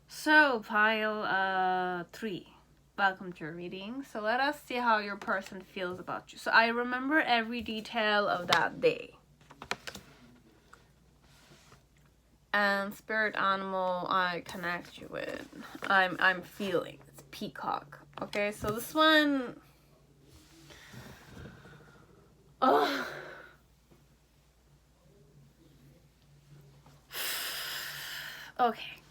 So, pile 3, welcome to your reading. So let us see how your person feels about you. So I remember every detail of that day. And spirit animal I connect you with, I'm feeling, it's peacock. Okay, so this one, Okay.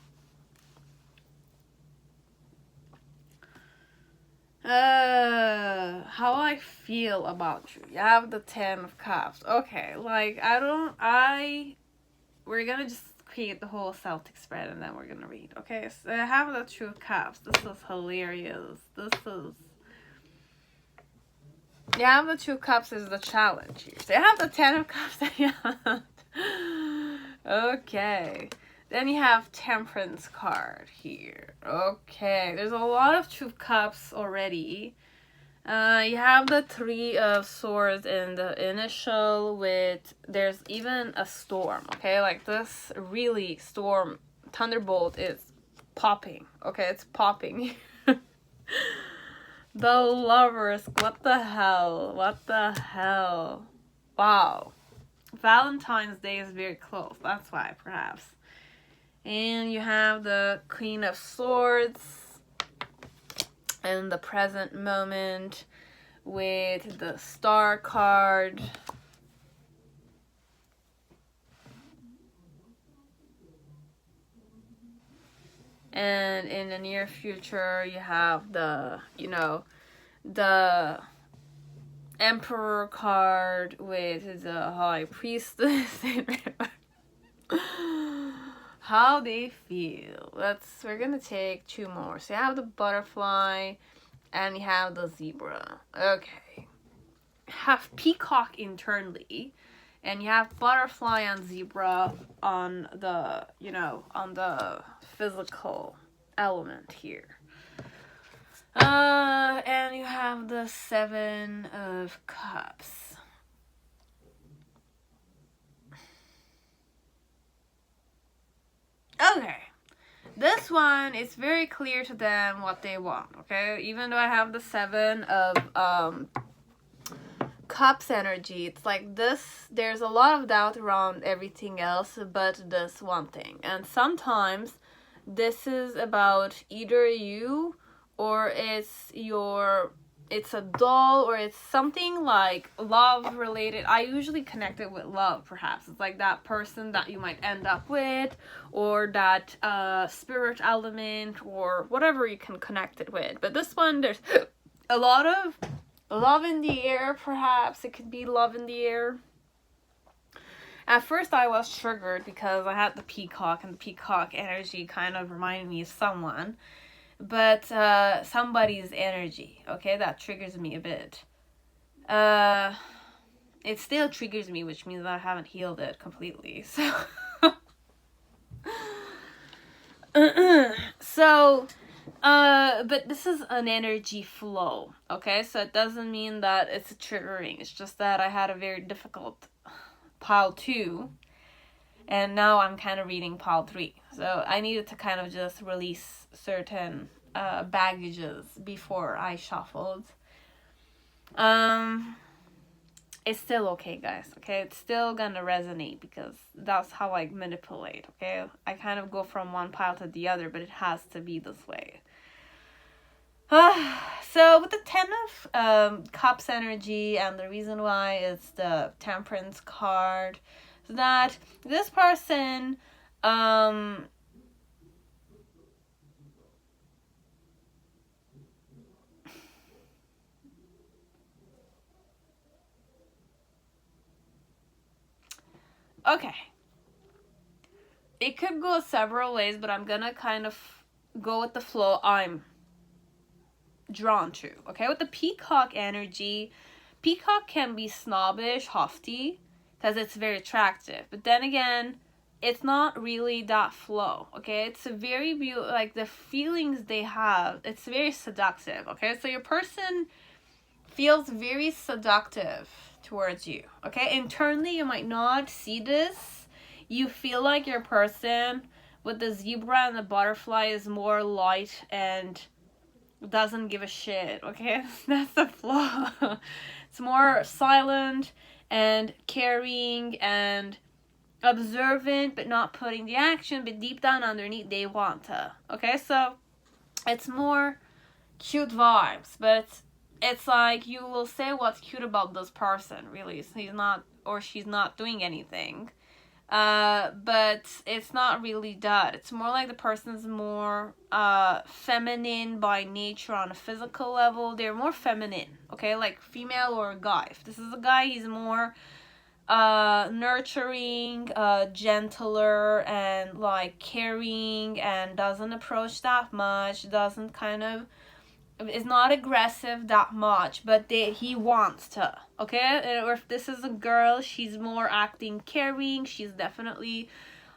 How I feel about you. You have the 10 of Cups. Okay, like, we're gonna just create the whole Celtic spread and then we're gonna read, okay? So I have the 2 of Cups. This is hilarious. You have the 2 of Cups is the challenge here. So you have the 10 of Cups. Okay. Then you have Temperance card here. Okay. There's a lot of 2 of Cups already. You have the 3 of Swords in the initial there's even a storm, okay? Like this really storm, thunderbolt is popping, okay? It's popping. The Lovers, what the hell? Wow. Valentine's Day is very close, that's why, perhaps. And you have the Queen of Swords in the present moment with the Star card. And in the near future, you have the Emperor card with the High Priestess. How they feel. We're gonna take 2 more. So you have the Butterfly and you have the Zebra. Okay. Have Peacock internally and you have Butterfly and Zebra on the, on the physical element here. And you have the 7 of Cups. Okay. This one, it's very clear to them what they want, okay? Even though I have the 7 of Cups energy, it's like this, there's a lot of doubt around everything else but this one thing. And sometimes this is about either you or it's a doll or it's something like love related. I usually connect it with love, perhaps. It's like that person that you might end up with or that spirit element or whatever you can connect it with. But this one, there's a lot of love in the air, perhaps. It could be love in the air. At first I was triggered because I had the Peacock and the Peacock energy kind of reminded me of someone. But somebody's energy, okay, that triggers me a bit. It still triggers me, which means I haven't healed it completely. So, but this is an energy flow, okay? So it doesn't mean that it's triggering. It's just that I had a very difficult pile 2. And now I'm kind of reading pile 3. So I needed to kind of just release certain baggages before I shuffled. It's still okay, guys, okay? It's still gonna resonate because that's how I manipulate, okay? I kind of go from one pile to the other, but it has to be this way. So with the 10 of Cups energy, and the reason why is the Temperance card, that this person okay, it could go several ways, but I'm gonna kind of go with the flow I'm drawn to, okay? With the Peacock energy, Peacock can be snobbish, haughty, because it's very attractive. But then again, it's not really that flow, okay? It's a very like the feelings they have, it's very seductive, okay? So your person feels very seductive towards you, okay? Internally, you might not see this. You feel like your person with the Zebra and the Butterfly is more light and doesn't give a shit, okay? That's the flaw. It's more silent and caring and observant, but not putting the action, but deep down underneath they want to, okay? So it's more cute vibes, but it's like you will say what's cute about this person, really. So he's not or she's not doing anything, But it's not really that. It's more like the person's more feminine by nature on a physical level. They're more feminine, okay? Like female or a guy. If this is a guy, he's more nurturing, gentler, and like caring, and doesn't approach that much, doesn't kind of, is not aggressive that much, but he wants to, okay? Or if this is a girl, she's more acting caring, she's definitely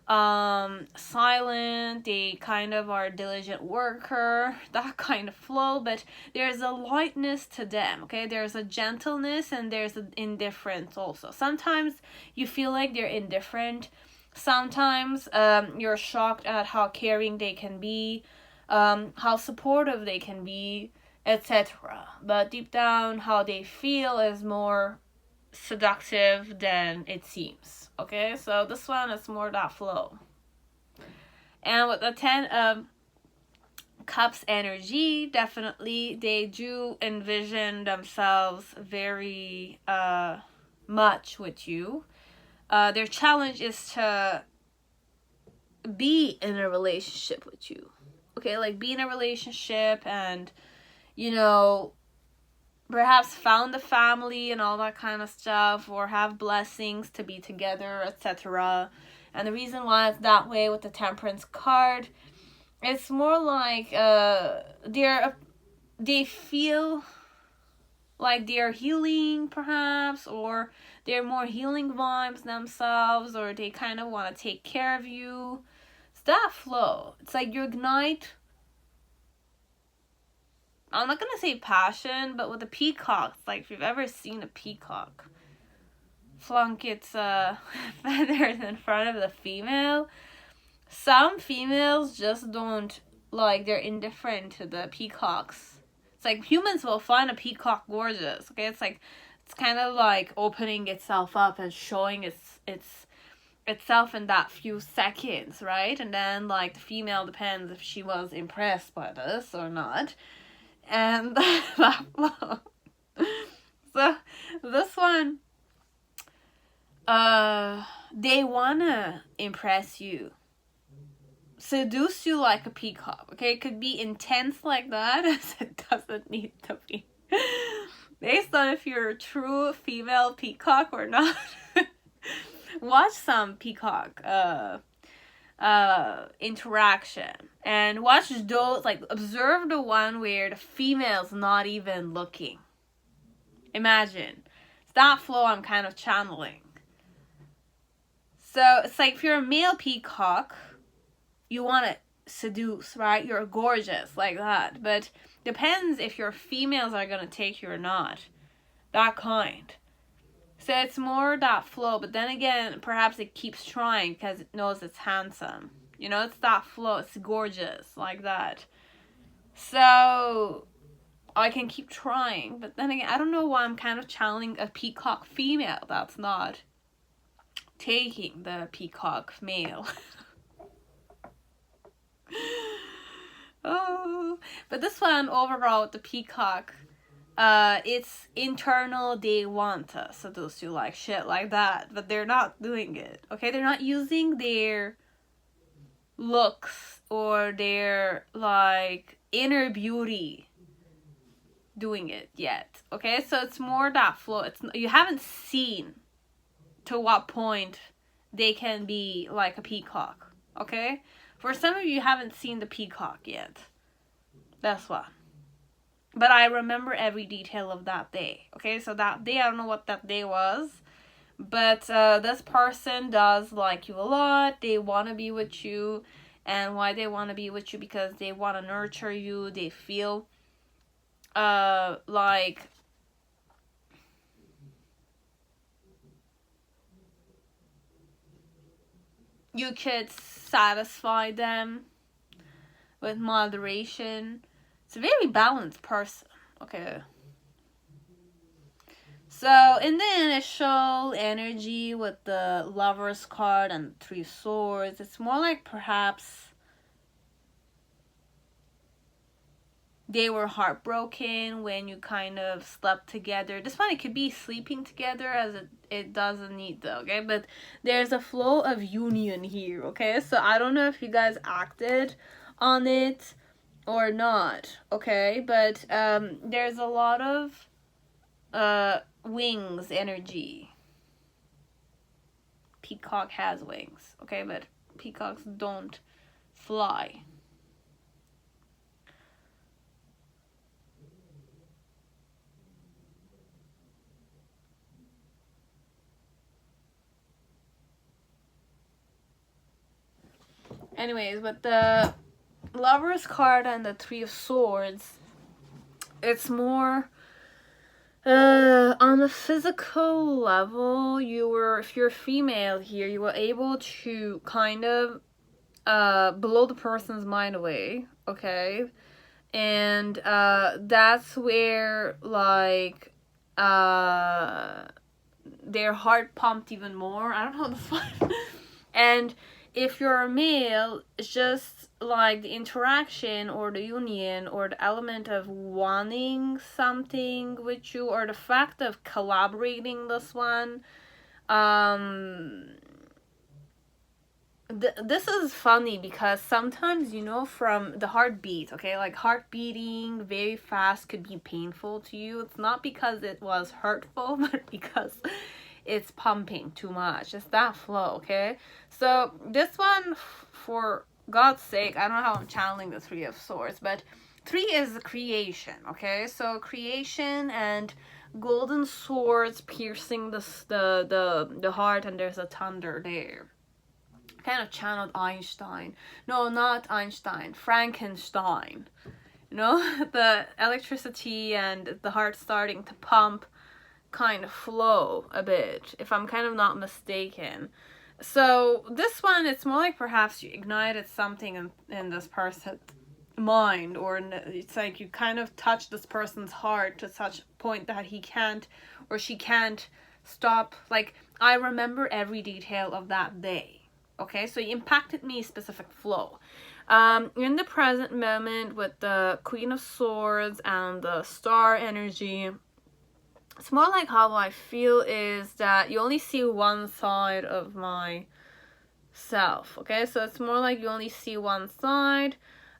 silent, they kind of are a diligent worker, that kind of flow, but there's a lightness to them, okay? There's a gentleness and there's an indifference also. Sometimes you feel like they're indifferent, sometimes you're shocked at how caring they can be, how supportive they can be, etc. But deep down, how they feel is more seductive than it seems. Okay, so this one is more that flow. And with the 10 of Cups energy, definitely they do envision themselves very much with you. Their challenge is to be in a relationship with you. Okay, like be in a relationship and, you know, perhaps found a family and all that kind of stuff, or have blessings to be together, etc. And the reason why it's that way with the Temperance card, it's more like they feel like they're healing, perhaps, or they're more healing vibes themselves, or they kind of want to take care of you. It's that flow. It's like you ignite, I'm not gonna say passion, but with the peacocks, like if you've ever seen a peacock flunk its feathers in front of the female, some females just don't, like, they're indifferent to the peacocks. It's like humans will find a peacock gorgeous, okay? It's like, it's kind of like opening itself up and showing itself in that few seconds, right? And then, like, the female depends if she was impressed by this or not. And that flow. So this one, they wanna impress you, seduce you like a peacock. Okay, it could be intense like that, as it doesn't need to be. Based on if you're a true female peacock or not. Watch some peacock interaction and watch those, like observe the one where the female's not even looking. Imagine. It's that flow I'm kind of channeling. So it's like if you're a male peacock, you want to seduce, right? You're gorgeous like that. But depends if your females are going to take you or not. That kind. So it's more that flow. But then again, perhaps it keeps trying because it knows it's handsome. You know, it's that flow. It's gorgeous like that. So I can keep trying. But then again, I don't know why I'm kind of channeling a peacock female that's not taking the peacock male. Oh, but this one overall with the peacock, it's internal. They want to seduce you like shit like that, but they're not doing it. Okay, they're not using their looks or their like inner beauty doing it yet. Okay, so it's more that flow. It's, you haven't seen to what point they can be like a peacock. Okay, for some of you haven't seen the peacock yet. That's why. But I remember every detail of that day. Okay, so that day, I don't know what that day was. But this person does like you a lot. They want to be with you. And why they want to be with you? Because they want to nurture you. They feel like you could satisfy them with moderation. It's a very balanced person. Okay. So in the initial energy with the Lover's card and 3 swords, it's more like perhaps they were heartbroken when you kind of slept together. This one, it could be sleeping together, as it doesn't need though, okay? But there's a flow of union here, okay? So I don't know if you guys acted on it or not, okay? But there's a lot of wings energy. Peacock has wings, okay? But peacocks don't fly. Anyways, but the Lover's card and the Three of Swords, it's more on the physical level. If you're female here, you were able to kind of blow the person's mind away, okay? And that's where, like, their heart pumped even more. I don't know the fun. And if you're a male, it's just like the interaction or the union or the element of wanting something with you, or the fact of collaborating this one. This is funny because sometimes, you know, from the heartbeat, okay, like heart beating very fast could be painful to you. It's not because it was hurtful, but because it's pumping too much. It's that flow, okay? So this one, for God's sake, I don't know how I'm channeling the Three of Swords, but 3 is creation, okay? So creation and golden swords piercing the heart, and there's a thunder there. Kind of channeled Einstein. No, not Einstein. Frankenstein. You know, the electricity and the heart starting to pump, kind of flow a bit, if I'm kind of not mistaken. So this one, it's more like perhaps you ignited something in this person's mind, or it's like you kind of touched this person's heart to such a point that he can't or she can't stop. Like, I remember every detail of that day. Okay, so it impacted me specific flow. In the present moment with the Queen of Swords and the Star energy, it's more like how I feel is that you only see one side of myself, okay? So it's more like you only see one side,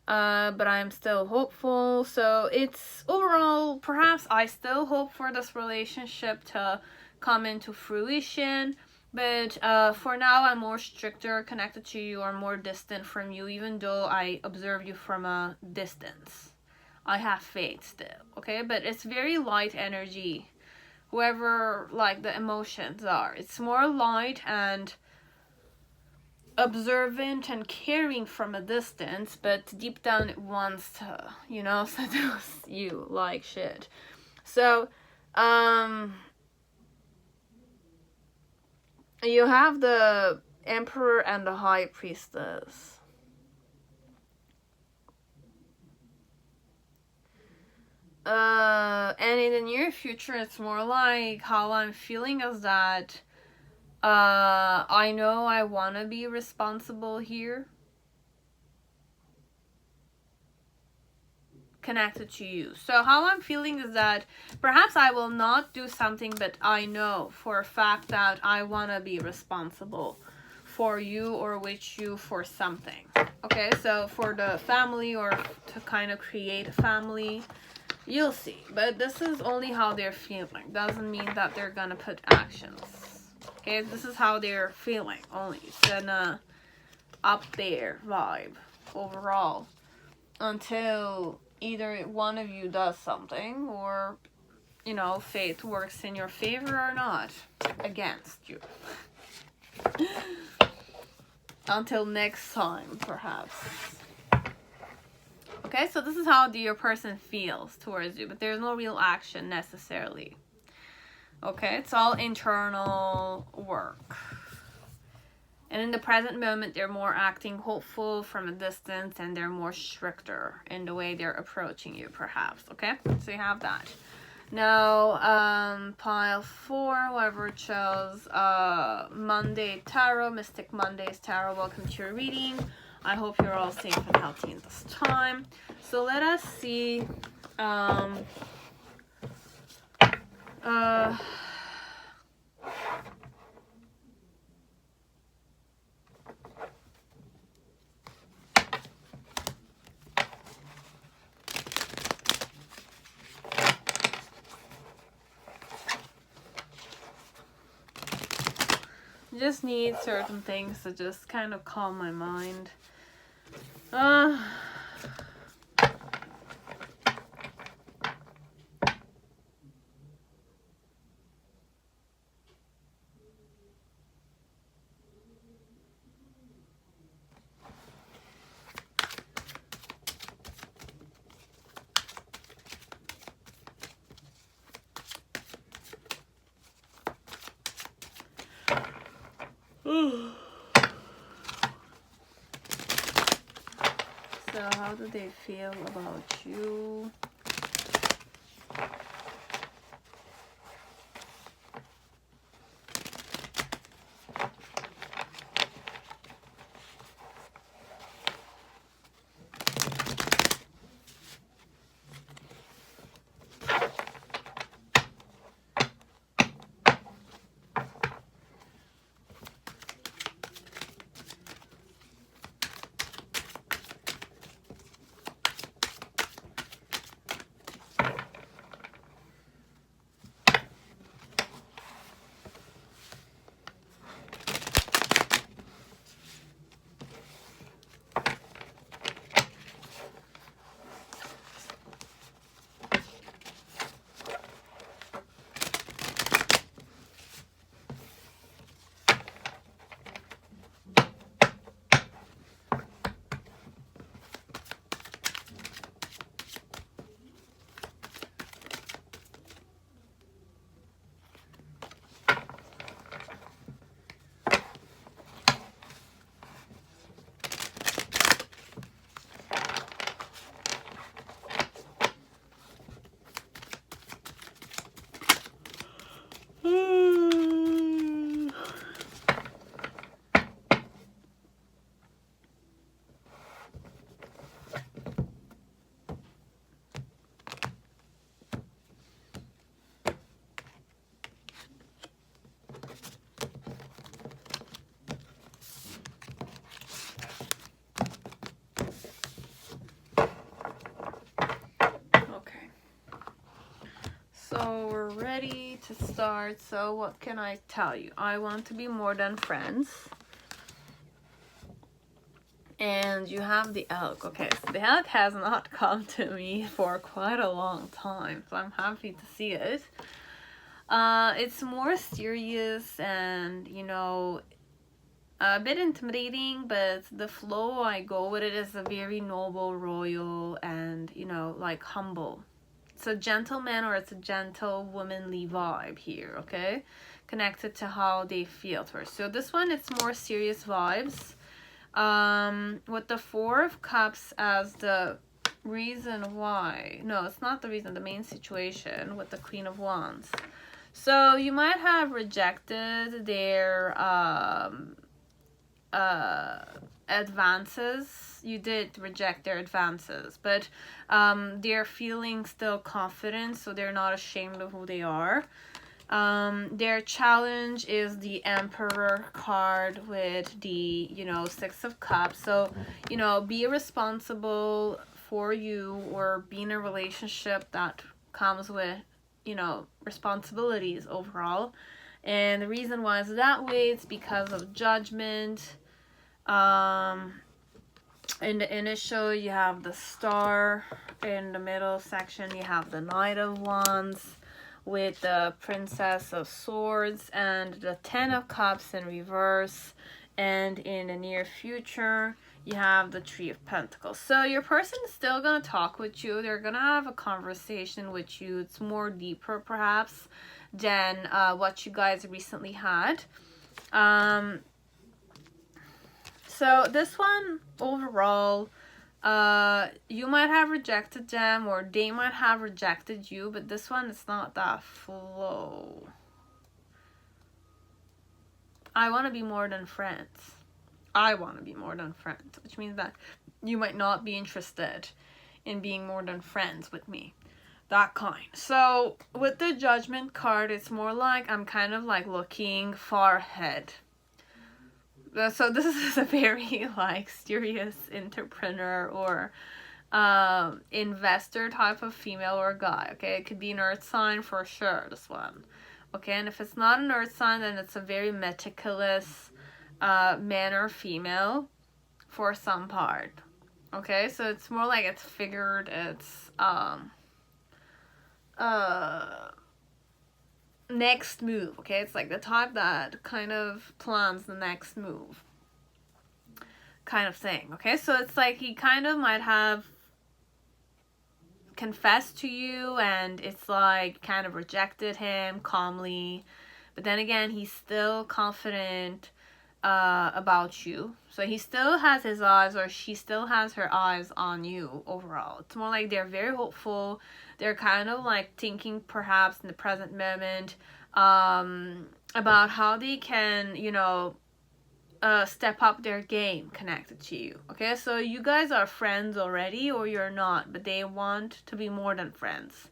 but I'm still hopeful. So it's overall, perhaps I still hope for this relationship to come into fruition, but for now I'm more stricter connected to you or more distant from you, even though I observe you from a distance. I have faith still, okay? But it's very light energy. Whoever, like, the emotions are, it's more light and observant and caring from a distance, but deep down it wants to, you know, seduce you like shit. So you have the Emperor and the High Priestess. And in the near future, it's more like how I'm feeling is that I know I want to be responsible here, connected to you. So how I'm feeling is that perhaps I will not do something, but I know for a fact that I want to be responsible for you or with you for something. Okay, so for the family or to kind of create a family, you'll see. But this is only how they're feeling. Doesn't mean that they're gonna put actions. Okay, this is how they're feeling only. It's an up there vibe overall. Until either one of you does something, or, you know, fate works in your favor or not against you. Until next time, perhaps. Okay, so this is how your person feels towards you, but there's no real action necessarily. Okay, it's all internal work. And in the present moment, they're more acting hopeful from a distance, and they're more stricter in the way they're approaching you, perhaps. Okay, so you have that. Now, pile 4, whoever chose Monday Tarot, Mystic Mondays Tarot, welcome to your reading. I hope you're all safe and healthy in this time. So let us see. Just need certain things to just kind of calm my mind. So how do they feel about you? So we're ready to start. So what can I tell you? I want to be more than friends. And you have the elk. Okay, so the elk has not come to me for quite a long time. So I'm happy to see it. It's more serious and, you know, a bit intimidating, but the flow I go with it is a very noble, royal, and, you know, like humble. It's a gentleman or it's a gentle womanly vibe here, okay? Connected to how they feel first. So this one, it's more serious vibes. With the Four of Cups as the reason why. No, it's not the reason, the main situation with the Queen of Wands. So you might have rejected their advances. You did reject their advances, but they're feeling still confident, so they're not ashamed of who they are. Their challenge is the Emperor card with the, you know, Six of Cups. So, you know, be responsible for you, or be in a relationship that comes with, you know, responsibilities overall. And the reason why it's that way, it's because of judgment. In the initial, you have the Star. In the middle section, you have the Knight of Wands with the Princess of Swords and the Ten of Cups in reverse. And in the near future, you have the Three of Pentacles. So your person is still going to talk with you. They're going to have a conversation with you. It's more deeper, perhaps, than what you guys recently had. So this one, overall, you might have rejected them, or they might have rejected you, but this one, it's not that flow. I want to be more than friends. I want to be more than friends, which means that you might not be interested in being more than friends with me. That kind. So with the Judgment card, it's more like I'm kind of like looking far ahead. So this is a very like serious entrepreneur or investor type of female or guy. Okay, it could be an earth sign for sure, this one. Okay, and if it's not an earth sign, then it's a very meticulous man or female for some part. Okay, so it's more like it's figured, it's next move. Okay, it's like the type that kind of plans the next move kind of thing. Okay, so it's like he kind of might have confessed to you and it's like kind of rejected him calmly, but then again he's still confident about you, so he still has his eyes, or she still has her eyes on you overall. It's more like they're very hopeful. They're kind of like thinking perhaps in the present moment about how they can, you know, step up their game connected to you. Okay, so you guys are friends already or you're not, but they want to be more than friends.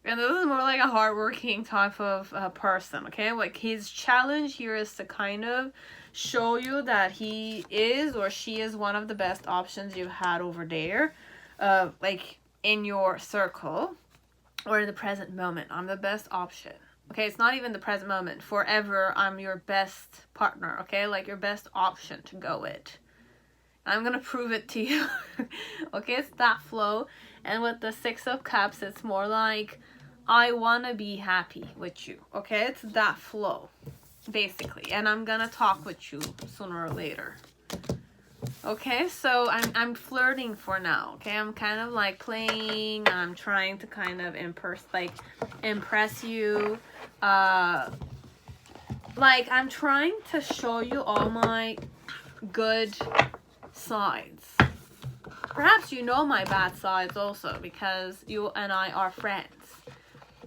And this is more like a hardworking type of person, okay? Like his challenge here is to kind of show you that he is or she is one of the best options you've had over there, like in your circle or in the present moment. I'm the best option. Okay, it's not even the present moment. Forever, I'm your best partner, okay? Like your best option to go with. I'm gonna prove it to you. Okay, it's that flow. And with the Six of Cups, it's more like, I wanna be happy with you. Okay, it's that flow, basically. And I'm gonna talk with you sooner or later. Okay, so I'm flirting for now. Okay, I'm kind of like playing. I'm trying to kind of impress you. Like I'm trying to show you all my good sides. Perhaps you know my bad sides also because you and I are friends.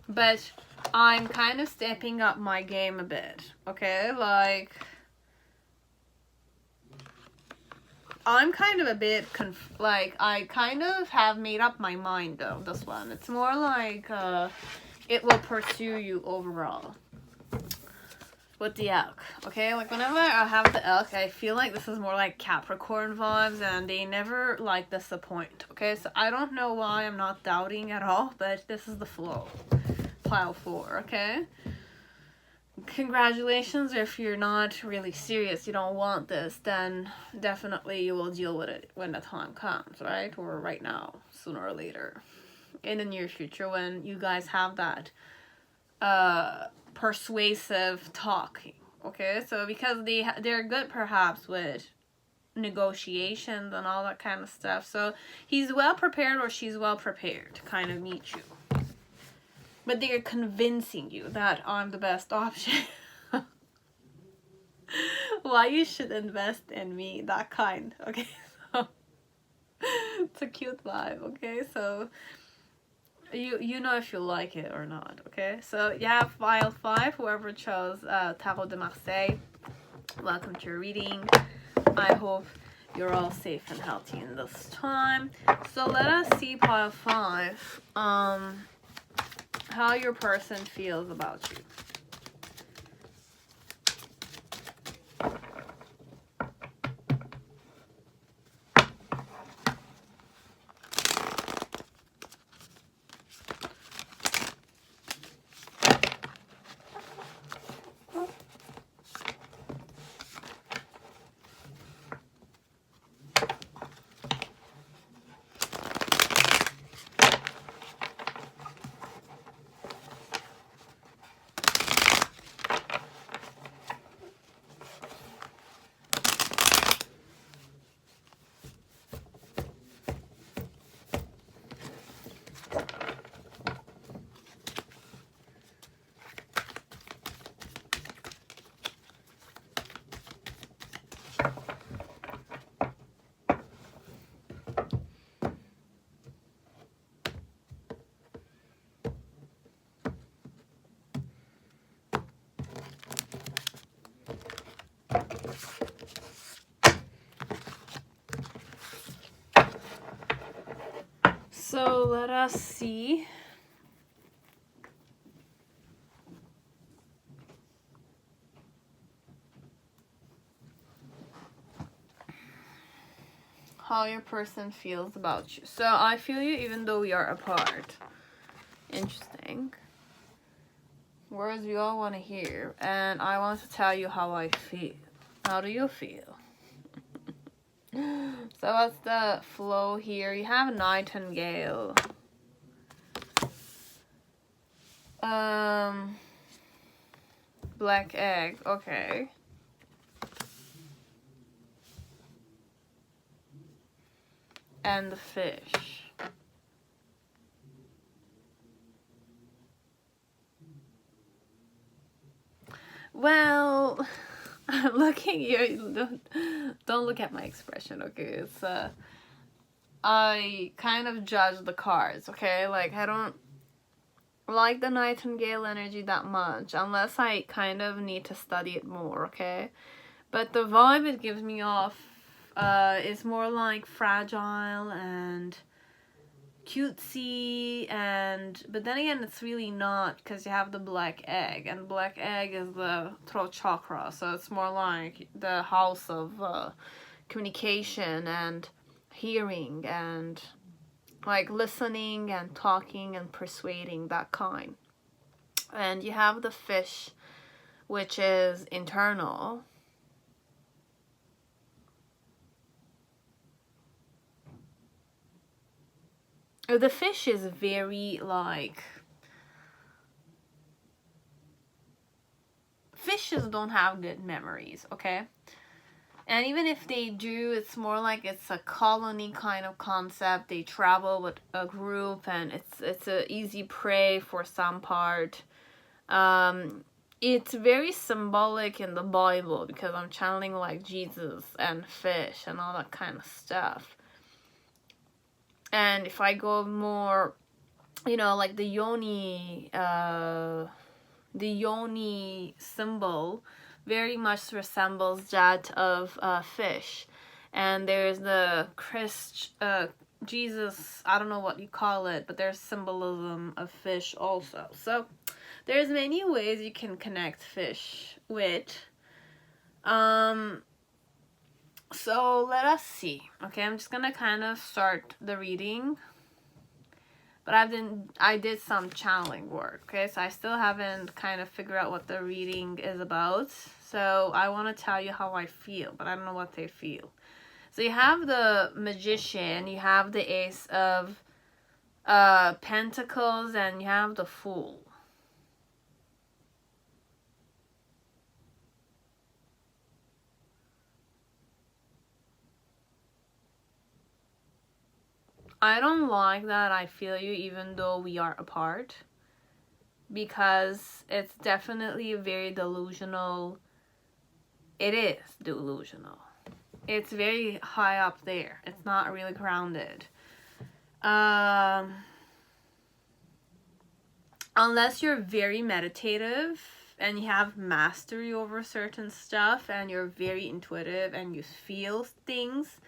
But I'm kind of stepping up my game a bit. Okay, like I'm kind of a bit like I kind of have made up my mind though, this one. It's more like it will pursue you overall. With the elk, okay? Like whenever I have the elk, I feel like this is more like Capricorn vibes and they never like disappoint, okay? So I don't know why I'm not doubting at all, but this is the flow. Pile 4, okay? Congratulations. If you're not really serious, you don't want this, then definitely you will deal with it when the time comes, right? Or right now, sooner or later. In the near future when you guys have that persuasive talking, okay? So because they're good perhaps with negotiations and all that kind of stuff, so he's well prepared or she's well prepared to kind of meet you, but they're convincing you that I'm the best option. Why you should invest in me, that kind. Okay, so it's a cute vibe. Okay, so you know if you like it or not. Okay, so yeah, file 5, whoever chose Tarot de Marseille, welcome to your reading. I hope you're all safe and healthy in this time. So let us see, pile 5, how your person feels about you. let us see how your person feels about you. So I feel you even though we are apart. Interesting. Words we all want to hear. And I want to tell you how I feel. How do you feel? So what's the flow here? You have Nightingale. Black egg. Okay. And the fish. Well, I'm looking here. Don't look at my expression, okay? It's I kind of judge the cards, okay? Like, I don't like the Nightingale energy that much unless I kind of need to study it more, okay? But the vibe it gives me off is more like fragile and cutesy, but then again it's really not, because you have the black egg, and black egg is the throat chakra, so it's more like the house of communication and hearing and like listening and talking and persuading, that kind. And you have the fish, which is internal. The fish is very like, fishes don't have good memories, okay? And even if they do, it's more like it's a colony kind of concept. They travel with a group, and it's a easy prey for some part. It's very symbolic in the Bible, because I'm channeling like Jesus and fish and all that kind of stuff. And if I go more, you know, like the yoni symbol very much resembles that of fish. And there's the Jesus, I don't know what you call it, but there's symbolism of fish also. So there's many ways you can connect fish with. So let us see. Okay, I'm just gonna kind of start the reading. But I did some channeling work, okay? So I still haven't kind of figured out what the reading is about. So I want to tell you how I feel, but I don't know what they feel. So you have the Magician, you have the Ace of Pentacles, and you have the Fool. I don't like that I feel you even though we are apart, because it's definitely very delusional. It is delusional. It's very high up there. It's not really grounded. Unless you're very meditative and you have mastery over certain stuff and you're very intuitive and you feel things,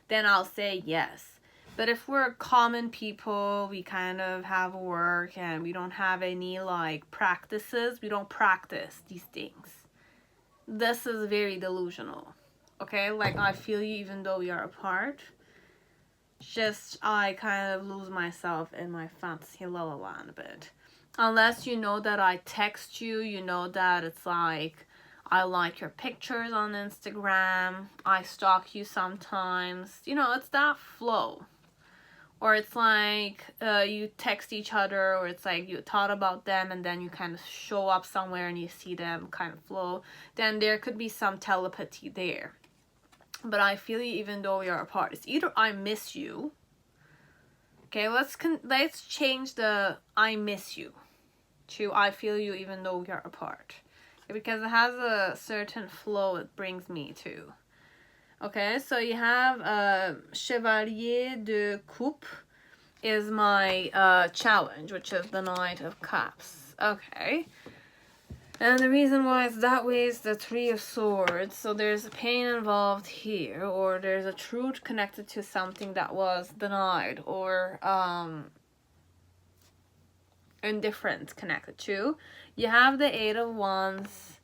then I'll say yes. But if we're common people, we kind of have work and we don't have any like practices, we don't practice these things. This is very delusional. Okay, like I feel you even though we are apart. Just I kind of lose myself in my fantasy la land a bit. Unless you know that I text you, you know that it's like I like your pictures on Instagram, I stalk you sometimes. You know, it's that flow. Or it's like you text each other, or it's like you thought about them and then you kind of show up somewhere and you see them kind of flow. Then there could be some telepathy there. But I feel you even though we are apart. It's either I miss you. Okay, let's change the I miss you to I feel you even though we are apart. Okay, because it has a certain flow it brings me to. Okay, so you have Chevalier de Coupe is my challenge, which is the Knight of Cups. Okay. And the reason why it's that way is the Three of Swords. So there's pain involved here, or there's a truth connected to something that was denied, or indifferent connected to. You have the Eight of Wands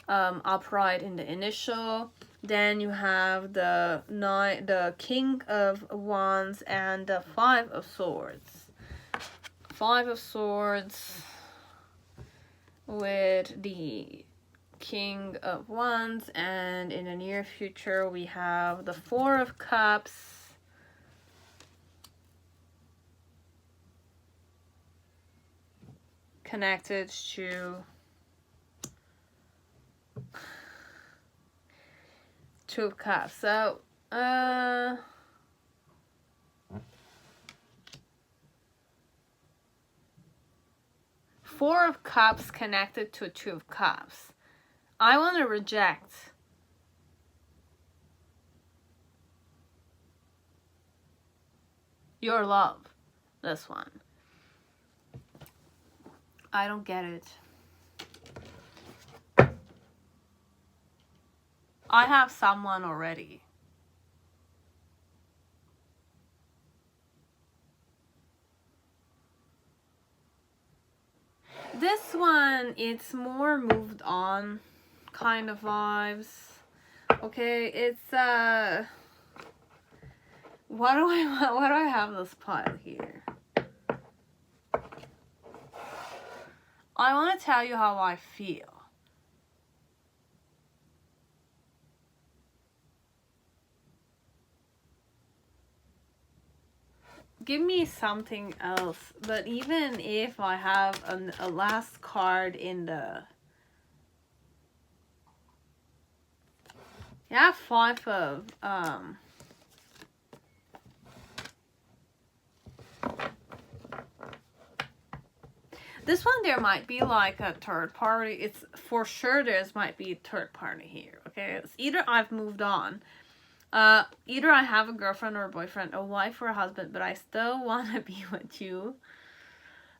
upright in the initial. Then you have the King of Wands and the Five of Swords. Five of Swords with the King of Wands, and in the near future we have the Four of Cups connected to Two of Cups. So Four of Cups connected to Two of Cups. I want to reject your love. This one. I don't get it. I have someone already. This one, it's more moved on kind of vibes. Okay, it's why do I have this pile here? I want to tell you how I feel. Give me something else. But even if I have a last card in the... Yeah, Five of... This one, there might be like a third party. It's for sure might be a third party here, okay? It's either I've moved on. Either I have a girlfriend or a boyfriend, a wife or a husband, but I still want to be with you.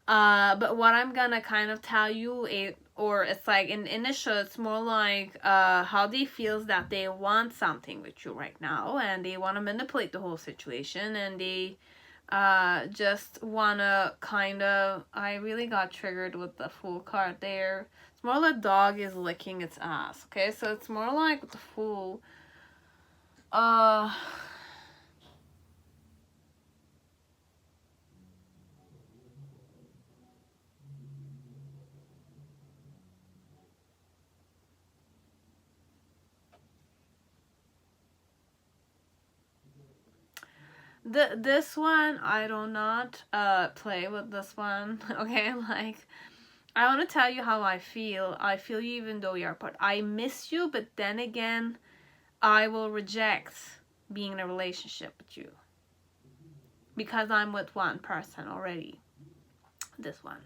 But what I'm gonna kind of tell you, it's like in initial, it's more like how they feel that they want something with you right now, and they want to manipulate the whole situation, and they just wanna kind of... I really got triggered with the Fool card there. It's more like dog is licking its ass, okay? So it's more like the Fool. This one, I do not play with this one, okay? Like, I want to tell you how I feel. I feel you even though you're apart. I miss you, but then again, I will reject being in a relationship with you. Because I'm with one person already. This one.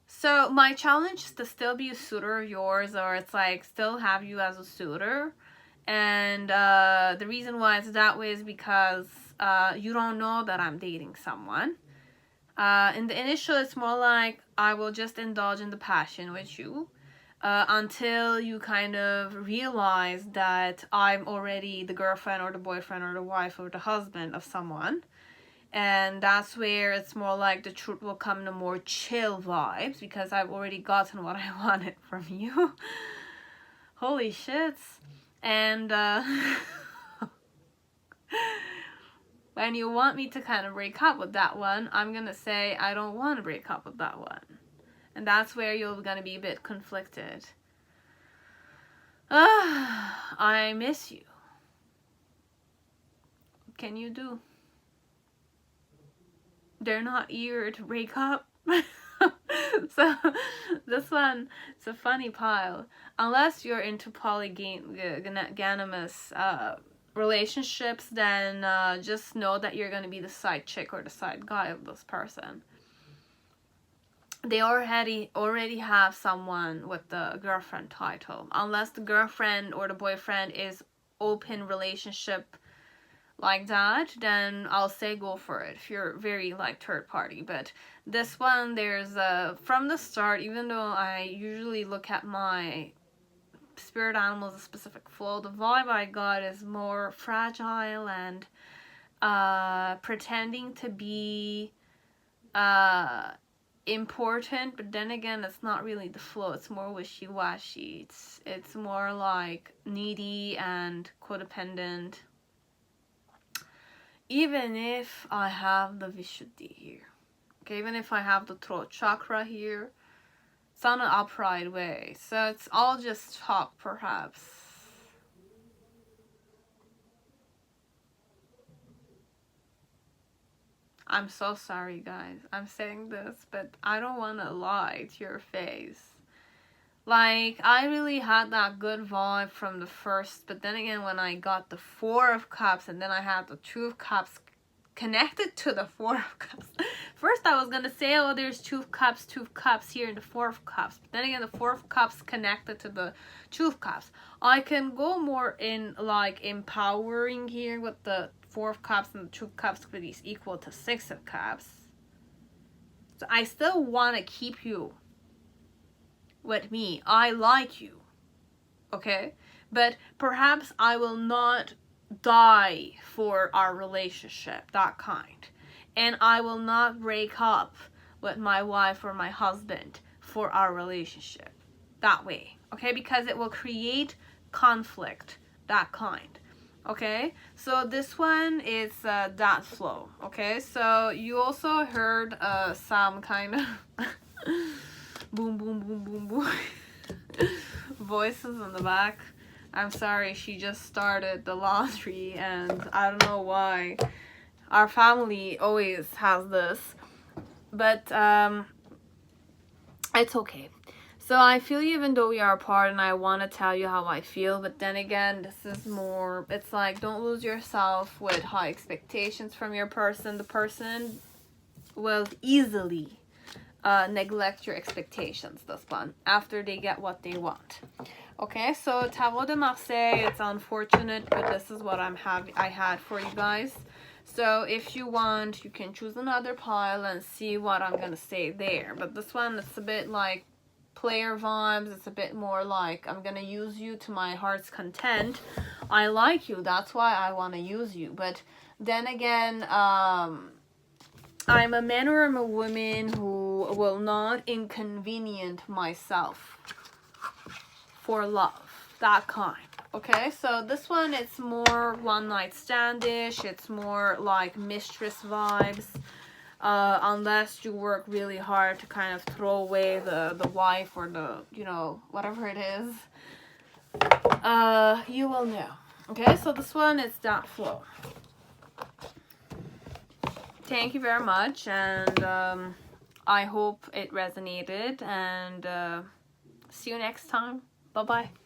So, my challenge is to still be a suitor of yours, or it's like, still have you as a suitor. And the reason why it's that way is because you don't know that I'm dating someone. In the initial, it's more like I will just indulge in the passion with you until you kind of realize that I'm already the girlfriend or the boyfriend or the wife or the husband of someone. And that's where it's more like the truth will come to more chill vibes, because I've already gotten what I wanted from you. Holy shits. And when you want me to kind of break up with that one, I'm gonna say I don't want to break up with that one. And that's where you're gonna be a bit conflicted. I miss you. What can you do? They're not eager to break up. So this one, it's a funny pile. Unless you're into polygamous relationships, then just know that you're going to be the side chick or the side guy of this person. They already have someone with the girlfriend title. Unless the girlfriend or the boyfriend is open relationship like that, then I'll say go for it if you're very like third party. But this one, there's from the start, even though I usually look at my spirit animals a specific flow, the vibe I got is more fragile and pretending to be important, but then again, it's not really the flow. It's more wishy-washy. It's more like needy and codependent. Even if I have the Vishuddhi here, okay, even if I have the throat chakra here, it's on an upright way. So it's all just talk, perhaps. I'm so sorry, guys. I'm saying this, but I don't want to lie to your face. Like, I really had that good vibe from the first, but then again, when I got the Four of Cups, and then I had the Two of Cups connected to the Four of Cups. First, I was going to say, oh, there's Two of Cups here in the Four of Cups. But then again, the Four of Cups connected to the Two of Cups. I can go more in, like, empowering here with the Four of Cups, and the Two of Cups could be equal to Six of Cups. So I still want to keep you with me. I like you, okay? But perhaps I will not die for our relationship, that kind. And I will not break up with my wife or my husband for our relationship, that way, okay? Because it will create conflict, that kind, okay? So this one is that flow, okay? So you also heard some kind of boom, boom, boom, boom, boom voices in the back. I'm sorry, she just started the laundry, and I don't know why. Our family always has this, but it's okay. So I feel you even though we are apart, and I want to tell you how I feel, but then again, this is more, it's like, don't lose yourself with high expectations from your person. The person will easily neglect your expectations, this one, after they get what they want. Okay, so Tarot de Marseille, it's unfortunate, but this is what I had for you guys. So if you want, you can choose another pile and see what I'm gonna say there. But this one, it's a bit like player vibes. It's a bit more like, I'm gonna use you to my heart's content. I like you, that's why I want to use you. But then again, I'm a man or I'm a woman who will not inconvenient myself for love, that kind. Okay, so this one, it's more one night standish. It's more like mistress vibes, unless you work really hard to kind of throw away the wife or the, you know, whatever it is, you will know. Okay, so this one is that flow. Thank you very much, and I hope it resonated, and see you next time. Bye bye.